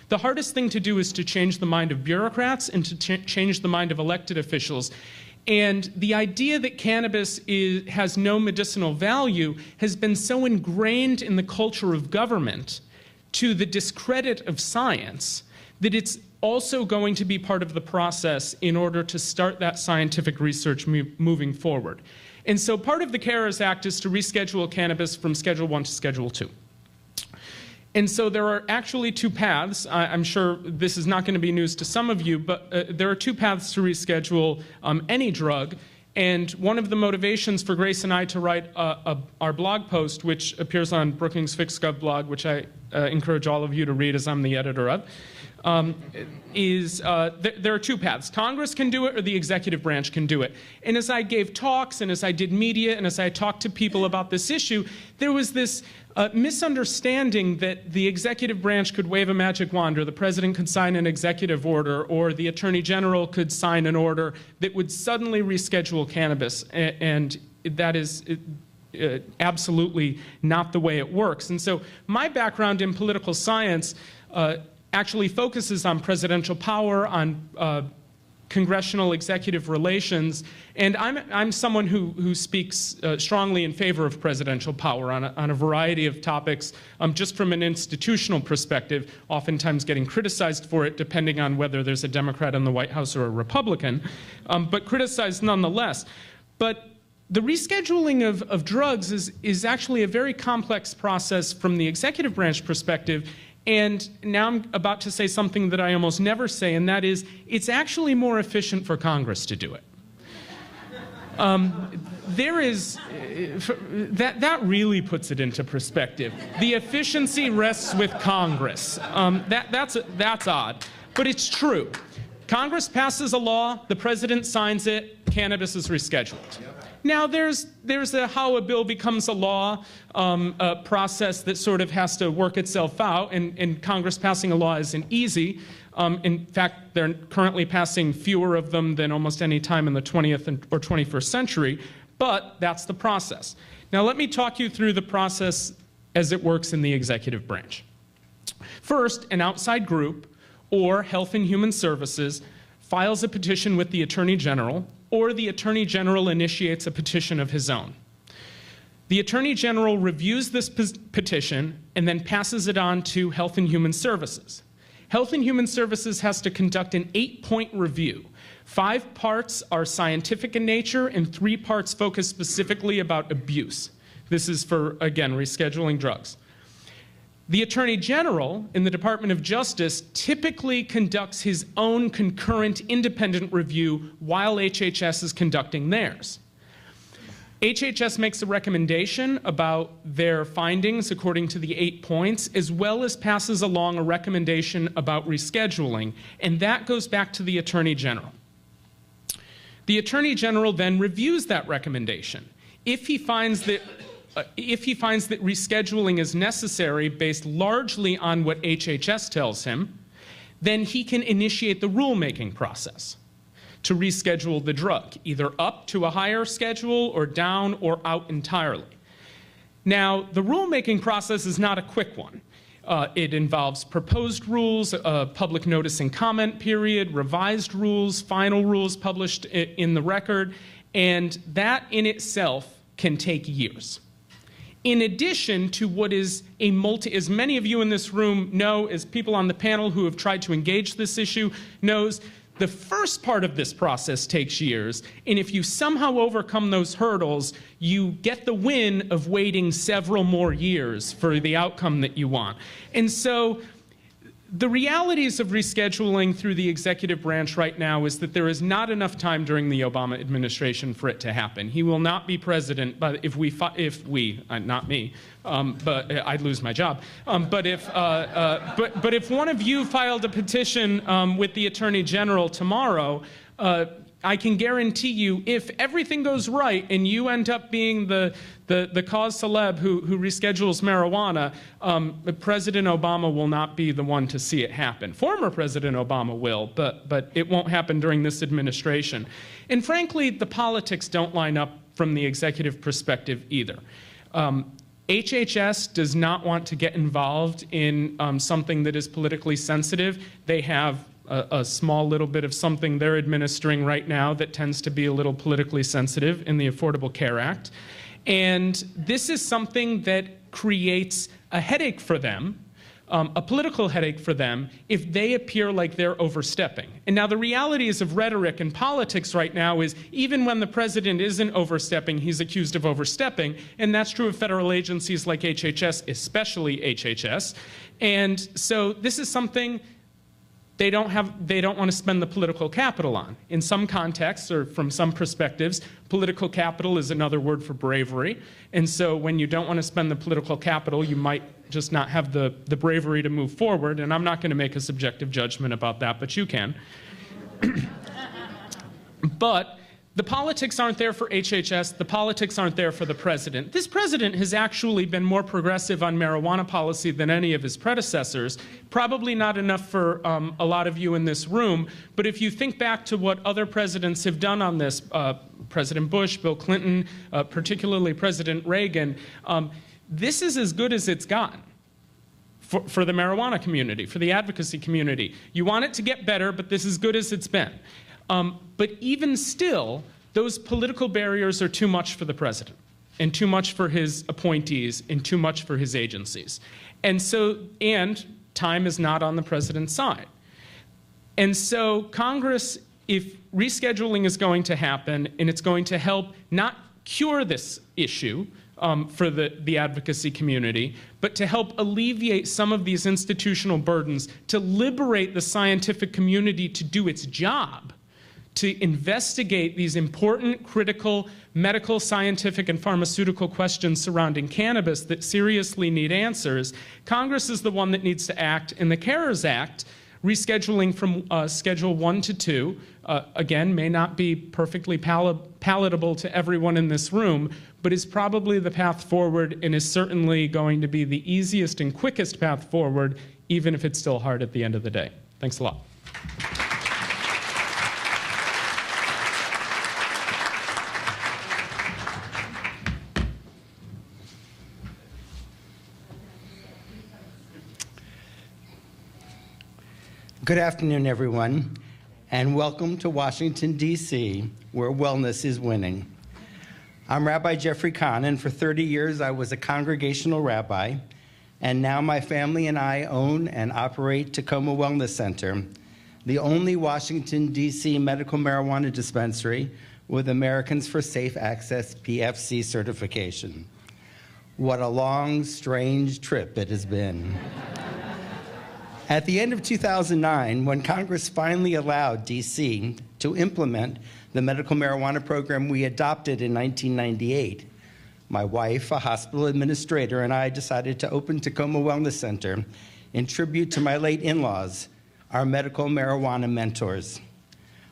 The hardest thing to do is to change the mind of bureaucrats and to change the mind of elected officials. And the idea that cannabis has no medicinal value has been so ingrained in the culture of government to the discredit of science that it's also going to be part of the process in order to start that scientific research moving forward. And so part of the CARERS Act is to reschedule cannabis from Schedule 1 to Schedule 2. And so there are actually 2 paths. I'm sure this is not going to be news to some of you, but there are 2 paths to reschedule any drug. And one of the motivations for Grace and I to write our blog post, which appears on Brookings FixGov blog, which I encourage all of you to read as I'm the editor of, there are two paths. Congress can do it or the executive branch can do it. And as I gave talks and as I did media and as I talked to people about this issue, there was this misunderstanding that the executive branch could wave a magic wand, or the president could sign an executive order, or the attorney general could sign an order that would suddenly reschedule cannabis. And that is absolutely not the way it works. And so my background in political science actually focuses on presidential power, on congressional executive relations, and I'm someone who speaks strongly in favor of presidential power on a variety of topics, just from an institutional perspective, oftentimes getting criticized for it depending on whether there's a Democrat in the White House or a Republican, but criticized nonetheless. But the rescheduling of drugs is actually a very complex process from the executive branch perspective. And now I'm about to say something that I almost never say, and that is, it's actually more efficient for Congress to do it. That really puts it into perspective. The efficiency rests with Congress. That's odd, but it's true. Congress passes a law, the president signs it, cannabis is rescheduled. Now, there's a how a bill becomes a law process that sort of has to work itself out, and Congress passing a law isn't easy. In fact, they're currently passing fewer of them than almost any time in the 20th or 21st century, but that's the process. Now, let me talk you through the process as it works in the executive branch. First, an outside group, or Health and Human Services, files a petition with the Attorney General, or the Attorney General initiates a petition of his own. The Attorney General reviews this petition and then passes it on to Health and Human Services. Health and Human Services has to conduct an 8-point review. 5 parts are scientific in nature and 3 parts focus specifically about abuse. This is for, again, rescheduling drugs. The Attorney General in the Department of Justice typically conducts his own concurrent independent review while HHS is conducting theirs. HHS makes a recommendation about their findings according to the 8 points, as well as passes along a recommendation about rescheduling, and that goes back to the Attorney General. The Attorney General then reviews that recommendation. If he finds that rescheduling is necessary based largely on what HHS tells him, then he can initiate the rulemaking process to reschedule the drug, either up to a higher schedule or down or out entirely. Now, the rulemaking process is not a quick one. It involves proposed rules, a public notice and comment period, revised rules, final rules published in the record, and that in itself can take years. In addition to what is as many of you in this room know, as people on the panel who have tried to engage this issue knows, the first part of this process takes years, and if you somehow overcome those hurdles, you get the win of waiting several more years for the outcome that you want. And so the realities of rescheduling through the executive branch right now is that there is not enough time during the Obama administration for it to happen. He will not be president, but not me, but I'd lose my job. But if one of you filed a petition with the Attorney General tomorrow, I can guarantee you, if everything goes right and you end up being the cause celeb who reschedules marijuana, President Obama will not be the one to see it happen. Former President Obama will, but it won't happen during this administration. And frankly, the politics don't line up from the executive perspective either. HHS does not want to get involved in something that is politically sensitive. They have a small little bit of something they're administering right now that tends to be a little politically sensitive in the Affordable Care Act. And this is something that creates a headache for them, a political headache for them, if they appear like they're overstepping. And now the realities of rhetoric and politics right now is even when the president isn't overstepping, he's accused of overstepping. And that's true of federal agencies like HHS, especially HHS. And so this is something they don't want to spend the political capital on. In some contexts, or from some perspectives, political capital is another word for bravery. And so when you don't want to spend the political capital, you might just not have the bravery to move forward. And I'm not going to make a subjective judgment about that, but you can. But the politics aren't there for HHS. The politics aren't there for the president. This president has actually been more progressive on marijuana policy than any of his predecessors. Probably not enough for a lot of you in this room. But if you think back to what other presidents have done on this, President Bush, Bill Clinton, particularly President Reagan, this is as good as it's gotten for the marijuana community, for the advocacy community. You want it to get better, but this is as good as it's been. But even still, those political barriers are too much for the president, and too much for his appointees, and too much for his agencies. And time is not on the president's side. And so Congress, if rescheduling is going to happen, and it's going to help not cure this issue for the advocacy community, but to help alleviate some of these institutional burdens, to liberate the scientific community to do its job, to investigate these important, critical, medical, scientific, and pharmaceutical questions surrounding cannabis that seriously need answers, Congress is the one that needs to act. In the CARERS Act, rescheduling from Schedule 1 to 2, again, may not be perfectly palatable to everyone in this room, but is probably the path forward and is certainly going to be the easiest and quickest path forward, even if it's still hard at the end of the day. Thanks a lot. Good afternoon, everyone, and welcome to Washington, D.C., where wellness is winning. I'm Rabbi Jeff Kahn, and for 30 years I was a congregational rabbi, and now my family and I own and operate Tacoma Wellness Center, the only Washington, D.C. medical marijuana dispensary with Americans for Safe Access PFC certification. What a long, strange trip it has been. At the end of 2009, when Congress finally allowed D.C. to implement the medical marijuana program we adopted in 1998, my wife, a hospital administrator, and I decided to open Tacoma Wellness Center in tribute to my late in-laws, our medical marijuana mentors.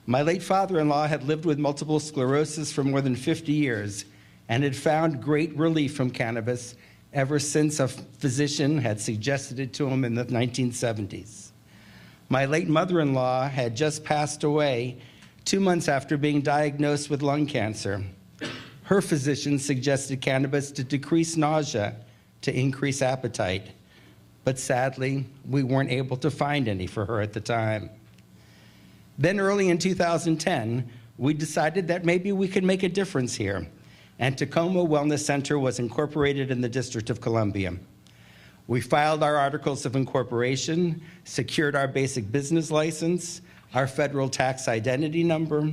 My late father-in-law had lived with multiple sclerosis for more than 50 years and had found great relief from cannabis ever since a physician had suggested it to him in the 1970s. My late mother-in-law had just passed away 2 months after being diagnosed with lung cancer. Her physician suggested cannabis to decrease nausea, to increase appetite. But sadly, we weren't able to find any for her at the time. Then early in 2010, we decided that maybe we could make a difference here, and Tacoma Wellness Center was incorporated in the District of Columbia. We filed our articles of incorporation, secured our basic business license, our federal tax identity number,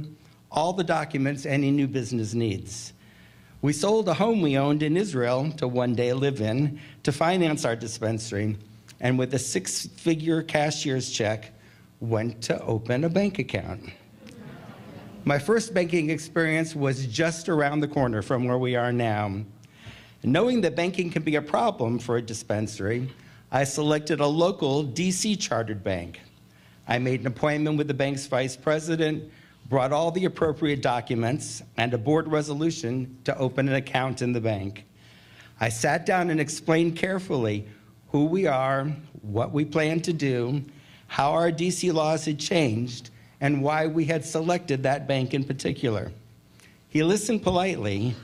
all the documents any new business needs. We sold a home we owned in Israel to one day live in to finance our dispensary, and with a 6-figure cashier's check, went to open a bank account. My first banking experience was just around the corner from where we are now. Knowing that banking can be a problem for a dispensary, I selected a local DC chartered bank. I made an appointment with the bank's vice president, brought all the appropriate documents and a board resolution to open an account in the bank. I sat down and explained carefully who we are, what we plan to do, how our DC laws had changed, and why we had selected that bank in particular. He listened politely,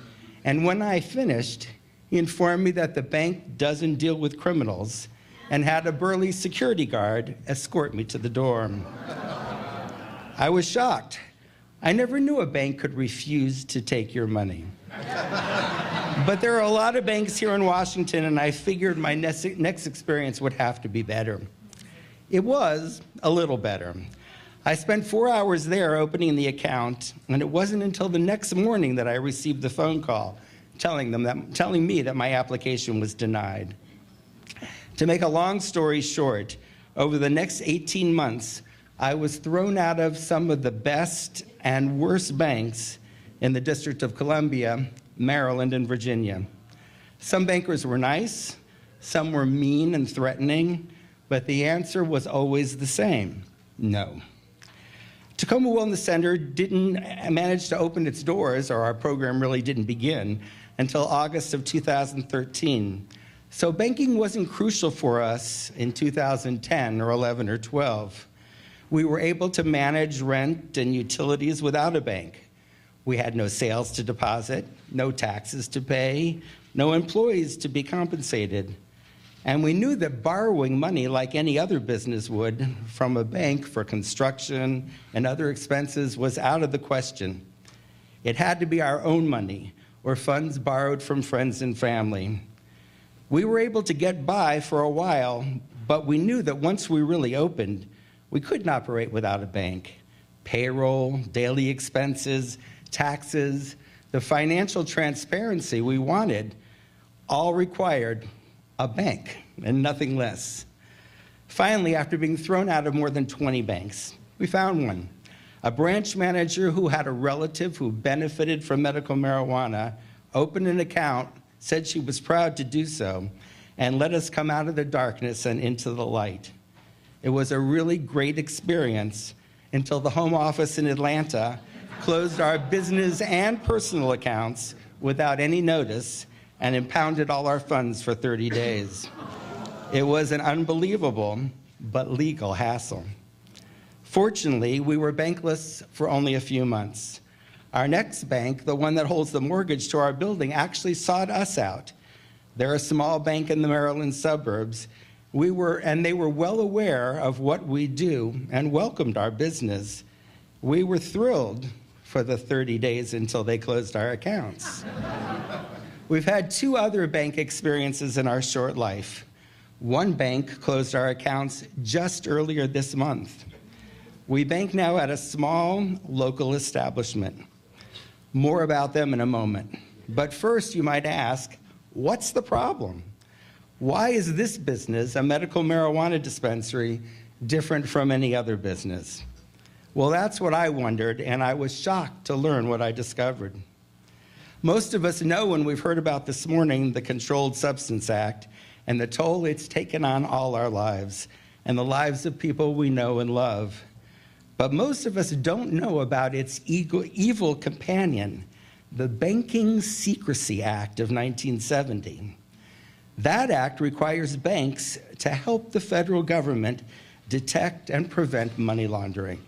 and when I finished, he informed me that the bank doesn't deal with criminals and had a burly security guard escort me to the door. I was shocked. I never knew a bank could refuse to take your money. But there are a lot of banks here in Washington, and I figured my next experience would have to be better. It was a little better. I spent 4 hours there opening the account, and it wasn't until the next morning that I received the phone call telling me that my application was denied. To make a long story short, over the next 18 months, I was thrown out of some of the best and worst banks in the District of Columbia, Maryland, and Virginia. Some bankers were nice, Some were mean and threatening, but the answer was always the same: no. Tacoma Wellness Center didn't manage to open its doors, or our program really didn't begin, until August of 2013. So banking wasn't crucial for us in 2010 or 11 or 12. We were able to manage rent and utilities without a bank. We had no sales to deposit, no taxes to pay, no employees to be compensated. And we knew that borrowing money like any other business would from a bank for construction and other expenses was out of the question. It had to be our own money or funds borrowed from friends and family. We were able to get by for a while, but we knew that once we really opened, we couldn't operate without a bank. Payroll, daily expenses, taxes, the financial transparency we wanted all required a bank and nothing less. Finally, after being thrown out of more than 20 banks, we found one. A branch manager who had a relative who benefited from medical marijuana opened an account, said she was proud to do so, and let us come out of the darkness and into the light. It was a really great experience until the home office in Atlanta closed our business and personal accounts without any notice and impounded all our funds for 30 days. It was an unbelievable but legal hassle. Fortunately, we were bankless for only a few months. Our next bank, the one that holds the mortgage to our building, actually sought us out. They're a small bank in the Maryland suburbs. And they were well aware of what we do and welcomed our business. We were thrilled for the 30 days until they closed our accounts. We've had 2 other bank experiences in our short life. One bank closed our accounts just earlier this month. We bank now at a small local establishment. More about them in a moment. But first, you might ask, what's the problem? Why is this business, a medical marijuana dispensary, different from any other business? Well, that's what I wondered, and I was shocked to learn what I discovered. Most of us know, and we've heard about this morning, the Controlled Substance Act and the toll it's taken on all our lives and the lives of people we know and love. But most of us don't know about its evil companion, the Banking Secrecy Act of 1970. That act requires banks to help the federal government detect and prevent money laundering.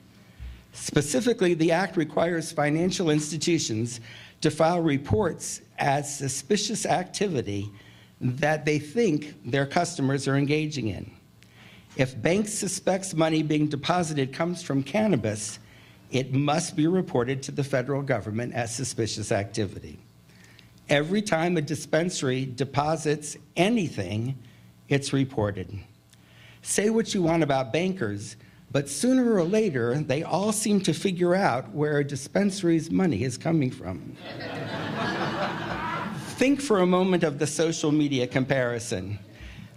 Specifically, the act requires financial institutions to file reports as suspicious activity that they think their customers are engaging in. If banks suspects money being deposited comes from cannabis, it must be reported to the federal government as suspicious activity. Every time a dispensary deposits anything, it's reported. Say what you want about bankers, but sooner or later, they all seem to figure out where a dispensary's money is coming from. Think for a moment of the social media comparison.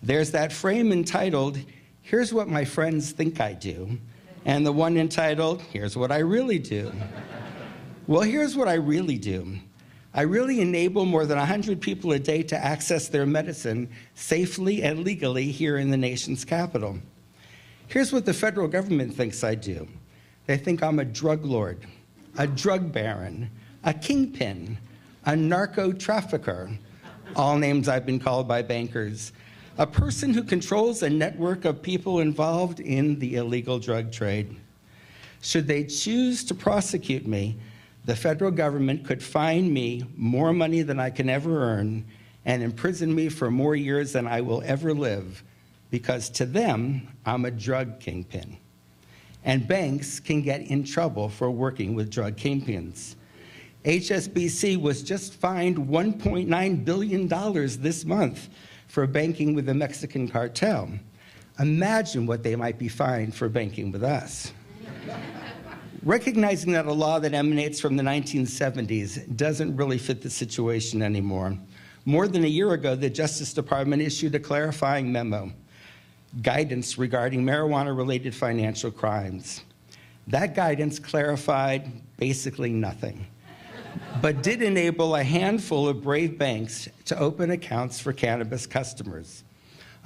There's that frame entitled, "Here's what my friends think I do," and the one entitled, "Here's what I really do." Well, here's what I really do. I really enable more than 100 people a day to access their medicine safely and legally here in the nation's capital. Here's what the federal government thinks I do. They think I'm a drug lord, a drug baron, a kingpin, a narco trafficker, all names I've been called by bankers, a person who controls a network of people involved in the illegal drug trade. Should they choose to prosecute me, the federal government could fine me more money than I can ever earn and imprison me for more years than I will ever live, because to them, I'm a drug kingpin. And banks can get in trouble for working with drug kingpins. HSBC was just fined $1.9 billion this month for banking with the Mexican cartel. Imagine what they might be fined for banking with us. Recognizing that a law that emanates from the 1970s doesn't really fit the situation anymore, more than a year ago, the Justice Department issued a clarifying memo, guidance regarding marijuana-related financial crimes. That guidance clarified basically nothing, but did enable a handful of brave banks to open accounts for cannabis customers.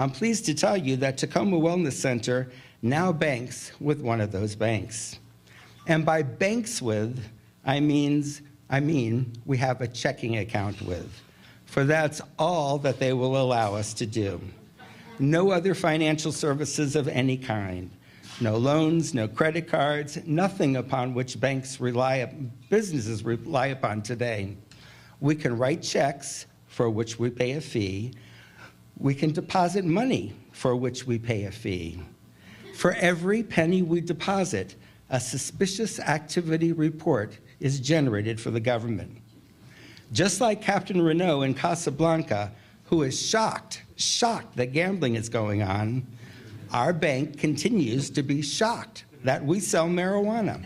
I'm pleased to tell you that Tacoma Wellness Center now banks with one of those banks. And by banks with, I mean we have a checking account with, for that's all that they will allow us to do. No other financial services of any kind. No loans, no credit cards, nothing upon which businesses rely upon today. We can write checks for which we pay a fee. We can deposit money for which we pay a fee. For every penny we deposit, a suspicious activity report is generated for the government. Just like Captain Renault in Casablanca, who is shocked that gambling is going on, our bank continues to be shocked that we sell marijuana.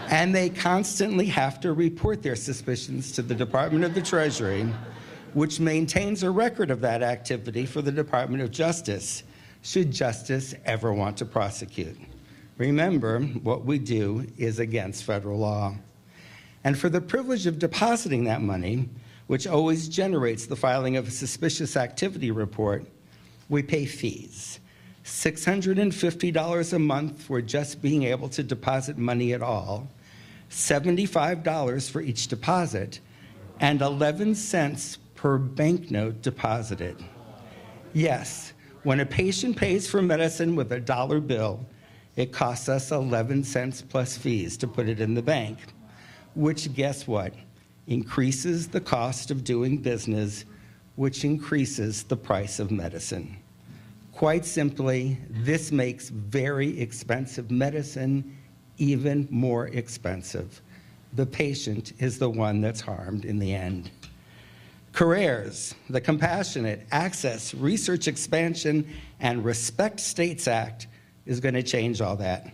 And they constantly have to report their suspicions to the Department of the Treasury, which maintains a record of that activity for the Department of Justice, should justice ever want to prosecute. Remember, what we do is against federal law. And for the privilege of depositing that money, which always generates the filing of a suspicious activity report, we pay fees. $650 a month for just being able to deposit money at all, $75 for each deposit, and 11 cents per banknote deposited. Yes, when a patient pays for medicine with a dollar bill, it costs us 11 cents plus fees to put it in the bank, which, guess what, increases the cost of doing business, which increases the price of medicine. Quite simply, this makes very expensive medicine even more expensive. The patient is the one that's harmed in the end. CARERS, the Compassionate Access, Research Expansion, and Respect States Act, is going to change all that.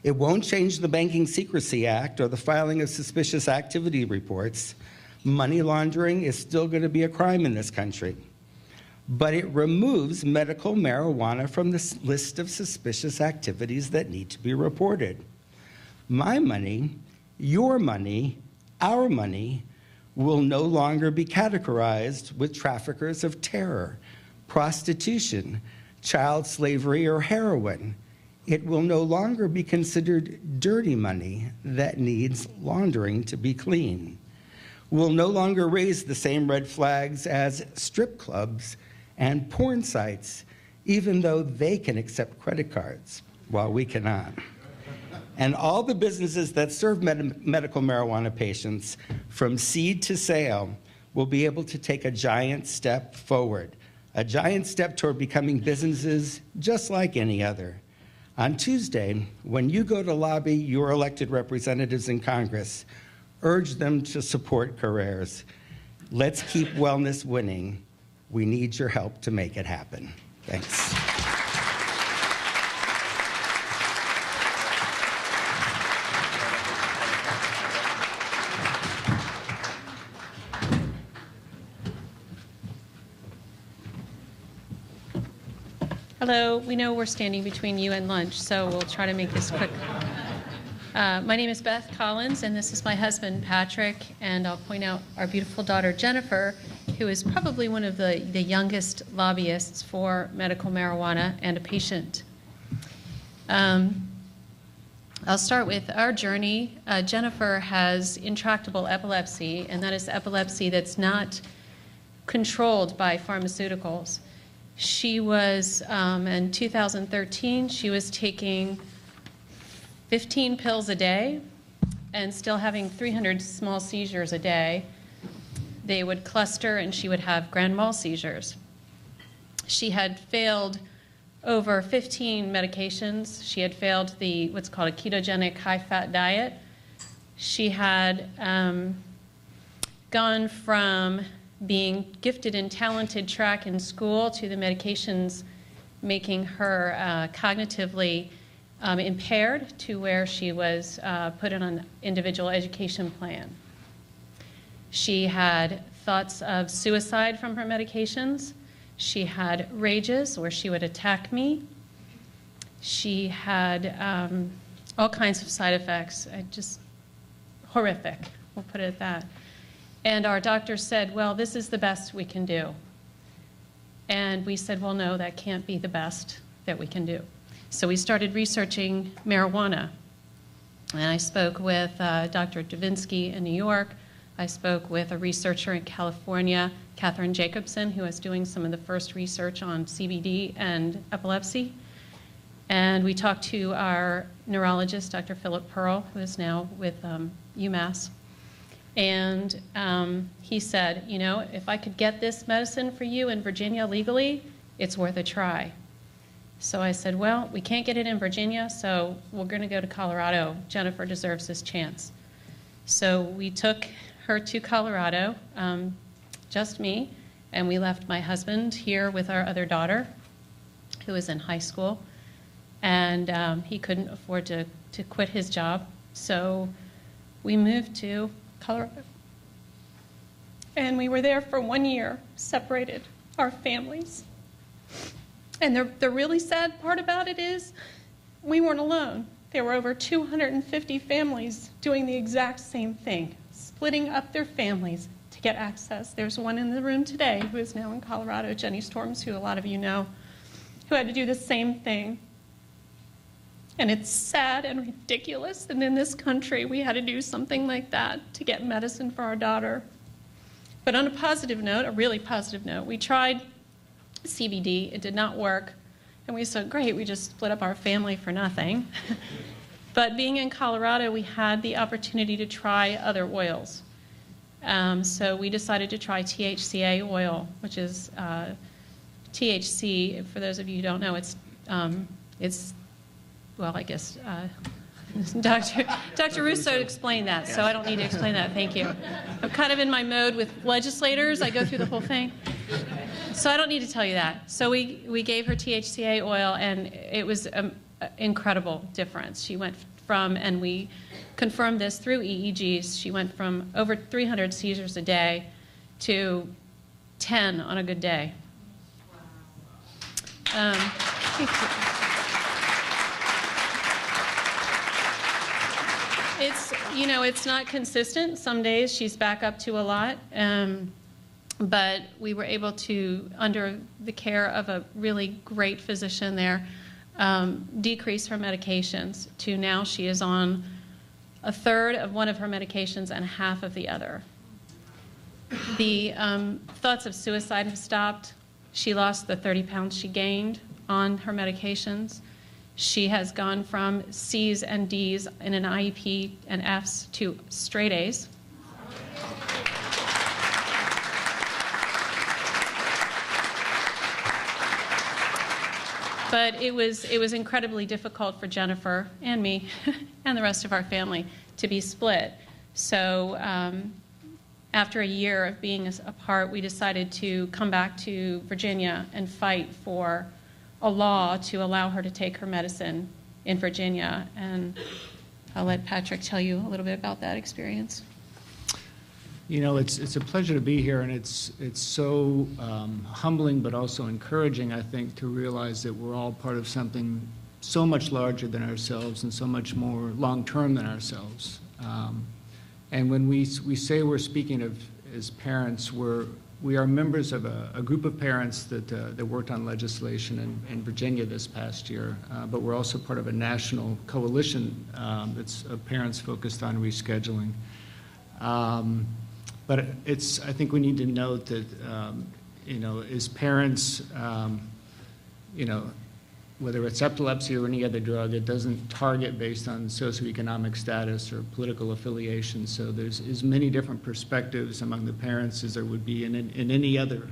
It won't change the Banking Secrecy Act or the filing of suspicious activity reports. Money laundering is still going to be a crime in this country. But it removes medical marijuana from the list of suspicious activities that need to be reported. My money, your money, our money will no longer be categorized with traffickers of terror, prostitution, child slavery, or heroin. It will no longer be considered dirty money that needs laundering to be clean. We'll no longer raise the same red flags as strip clubs and porn sites, even though they can accept credit cards, while we cannot. And all the businesses that serve medical marijuana patients, from seed to sale, will be able to take a giant step forward, a giant step toward becoming businesses just like any other. On Tuesday, when you go to lobby your elected representatives in Congress, urge them to support CARERS. Let's keep wellness winning. We need your help to make it happen. Thanks. Hello, we know we're standing between you and lunch, so we'll try to make this quick. My name is Beth Collins, and this is my husband, Patrick, and I'll point out our beautiful daughter, Jennifer, who is probably one of the youngest lobbyists for medical marijuana and a patient. I'll start with our journey. Jennifer has intractable epilepsy, and that is epilepsy that's not controlled by pharmaceuticals. She was, in 2013, she was taking 15 pills a day and still having 300 small seizures a day. They would cluster and she would have grand mal seizures. She had failed over 15 medications. She had failed what's called a ketogenic high-fat diet. She had gone from being gifted and talented track in school to the medications making her cognitively impaired to where she was put on an individual education plan. She had thoughts of suicide from her medications. She had rages where she would attack me. She had all kinds of side effects, just horrific, we'll put it at that. And our doctor said, well, this is the best we can do. And we said, well, no, that can't be the best that we can do. So we started researching marijuana. And I spoke with Dr. Davinsky in New York. I spoke with a researcher in California, Catherine Jacobson, who was doing some of the first research on CBD and epilepsy. And we talked to our neurologist, Dr. Philip Pearl, who is now with UMass. And he said, you know, if I could get this medicine for you in Virginia legally, it's worth a try. So I said, well, we can't get it in Virginia, so we're going to go to Colorado. Jennifer deserves this chance. So we took her to Colorado, just me, and we left my husband here with our other daughter, who was in high school. And he couldn't afford to quit his job, so we moved to Colorado. And we were there for 1 year, separated our families. And the really sad part about it is we weren't alone. There were over 250 families doing the exact same thing, splitting up their families to get access. There's one in the room today who is now in Colorado, Jenny Storms, who a lot of you know, who had to do the same thing. And it's sad and ridiculous that in this country we had to do something like that to get medicine for our daughter. But on a positive note, a really positive note, we tried CBD, it did not work. And we said, great, we just split up our family for nothing. But being in Colorado, we had the opportunity to try other oils. So we decided to try THCA oil, which is THC, for those of you who don't know, it's well, I guess Dr. Russo explained that, so I don't need to explain that. Thank you. I'm kind of in my mode with legislators. I go through the whole thing. So I don't need to tell you that. So we gave her THCA oil, and it was an incredible difference. She went from, and we confirmed this through EEGs, she went from over 300 seizures a day to 10 on a good day. It's, you know, it's not consistent. Some days she's back up to a lot, but we were able to, under the care of a really great physician there, decrease her medications to now she is on a third of one of her medications and half of the other. The thoughts of suicide have stopped. She lost the 30 pounds she gained on her medications. She has gone from C's and D's in an IEP and F's to straight A's. But it was incredibly difficult for Jennifer and me and the rest of our family to be split. So after a year of being apart, we decided to come back to Virginia and fight for a law to allow her to take her medicine in Virginia. And I'll let Patrick tell you a little bit about that experience. You know, it's a pleasure to be here, and it's so humbling but also encouraging, I think, to realize that we're all part of something so much larger than ourselves and so much more long-term than ourselves. And when we say we're speaking of as parents, we are members of a group of parents that worked on legislation in Virginia this past year, but we're also part of a national coalition that's of parents focused on rescheduling. But I think we need to note that, you know, as parents, you know, whether it's epilepsy or any other drug, it doesn't target based on socioeconomic status or political affiliation. So there's as many different perspectives among the parents as there would be in any other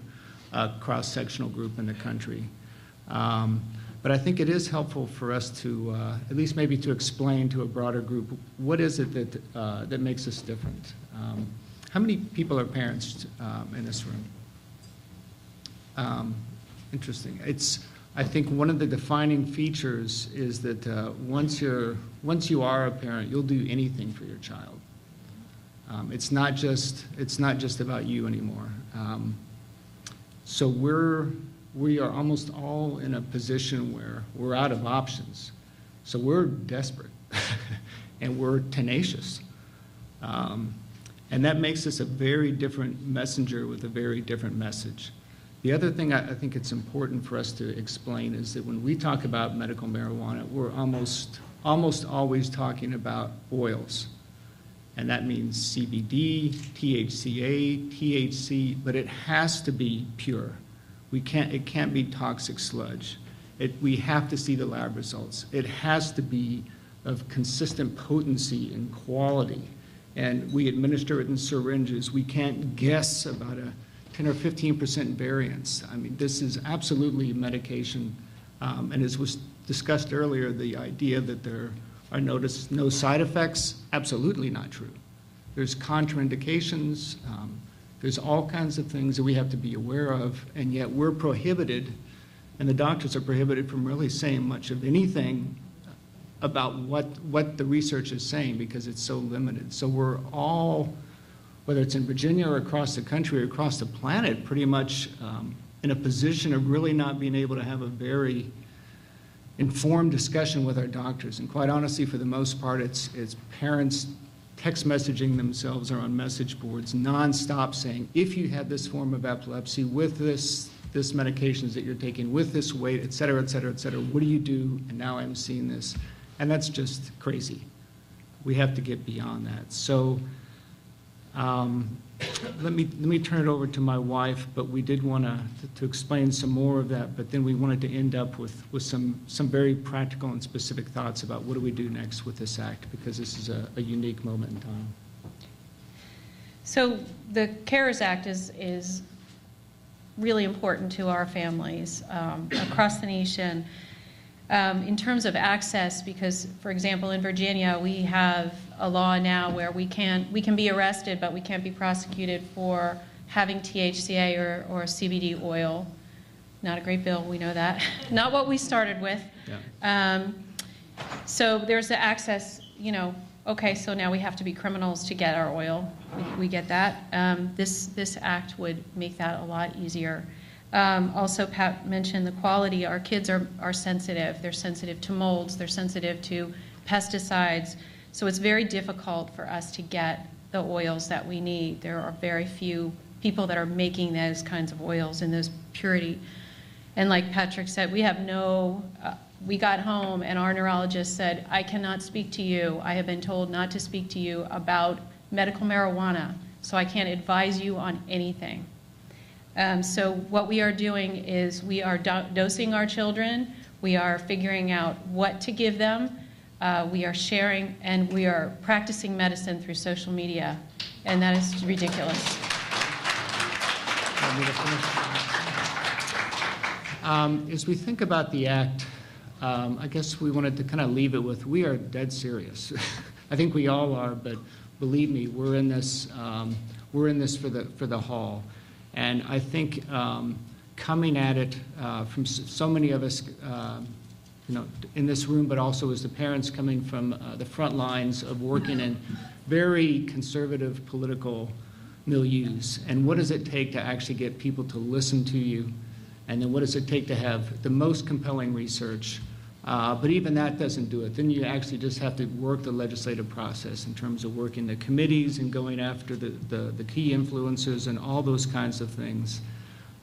cross-sectional group in the country. But I think it is helpful for us to, at least maybe to explain to a broader group, what is it that makes us different? How many people are parents in this room? Interesting. I think one of the defining features is that once you are a parent, you'll do anything for your child. It's not just about you anymore. So we are almost all in a position where we're out of options. So we're desperate and we're tenacious. And that makes us a very different messenger with a very different message. The other thing I think it's important for us to explain is that when we talk about medical marijuana, we're almost always talking about oils. And that means CBD, THCA, THC, but it has to be pure. It can't be toxic sludge. We have to see the lab results. It has to be of consistent potency and quality. And we administer it in syringes. We can't guess about a 10 or 15% variance. I mean, this is absolutely medication. And as was discussed earlier, the idea that there are no side effects, absolutely not true. There's contraindications. There's all kinds of things that we have to be aware of, and yet we're prohibited, and the doctors are prohibited from really saying much of anything about what the research is saying because it's so limited. So we're all, whether it's in Virginia or across the country or across the planet, pretty much in a position of really not being able to have a very informed discussion with our doctors. And quite honestly, for the most part, it's parents text messaging themselves or on message boards nonstop saying, if you have this form of epilepsy with this medications that you're taking, with this weight, et cetera, et cetera, et cetera, what do you do? And now I'm seeing this. And that's just crazy. We have to get beyond that. So let me turn it over to my wife, but we did want to explain some more of that, but then we wanted to end up with some very practical and specific thoughts about what do we do next with this act, because this is a unique moment in time. So the CARERS Act is really important to our families across the nation. In terms of access, because, for example, in Virginia, we have a law now where we can be arrested, but we can't be prosecuted for having THCA or CBD oil. Not a great bill, we know that. Not what we started with. Yeah. So there's the access, okay, so now we have to be criminals to get our oil. We get that. This act would make that a lot easier. Also, Pat mentioned the quality. Our kids are sensitive. They're sensitive to molds. They're sensitive to pesticides. So it's very difficult for us to get the oils that we need. There are very few people that are making those kinds of oils in those purity. And like Patrick said, we have we got home and our neurologist said, I cannot speak to you. I have been told not to speak to you about medical marijuana, so I can't advise you on anything. So what we are doing is we are dosing our children. We are figuring out what to give them. We are sharing, and we are practicing medicine through social media, and that is ridiculous. As we think about the act, I guess we wanted to kind of leave it with, we are dead serious. I think we all are, but believe me, we're in this for the haul. And I think coming at it from so many of us, in this room, but also as the parents coming from the front lines of working in very conservative political milieus. And what does it take to actually get people to listen to you? And then what does it take to have the most compelling research? But even that doesn't do it. Then you actually just have to work the legislative process in terms of working the committees and going after the key influencers and all those kinds of things.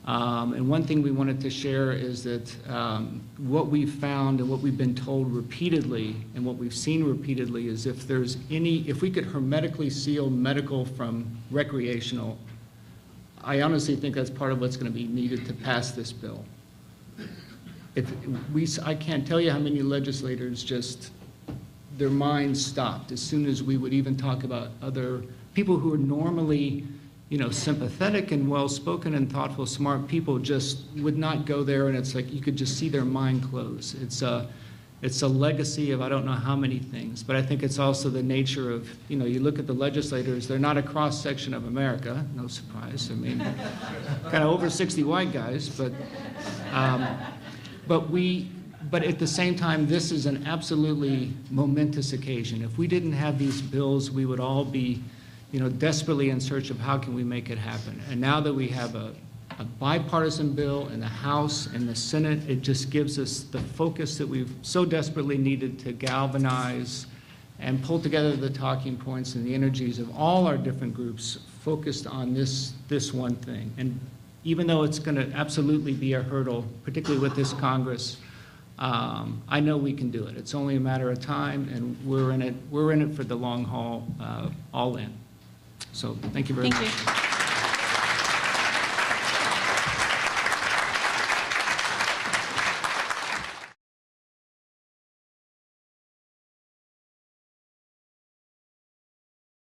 And one thing we wanted to share is that what we've found and what we've been told repeatedly and what we've seen repeatedly is if we could hermetically seal medical from recreational, I honestly think that's part of what's going to be needed to pass this bill. I can't tell you how many legislators just, their minds stopped as soon as we would even talk about other people who are normally, sympathetic and well-spoken and thoughtful, smart people just would not go there, and it's like you could just see their mind close. It's a legacy of I don't know how many things, but I think it's also the nature of, you look at the legislators, they're not a cross-section of America, no surprise. I mean, kind of over 60 white guys, but at the same time, this is an absolutely momentous occasion. If we didn't have these bills, we would all be, desperately in search of how can we make it happen. And now that we have a bipartisan bill in the House and the Senate, it just gives us the focus that we've so desperately needed to galvanize and pull together the talking points and the energies of all our different groups focused on this one thing. And even though it's going to absolutely be a hurdle, particularly with this Congress, I know we can do it. It's only a matter of time, and we're in it for the long haul, all in. So thank you very much. Thank you.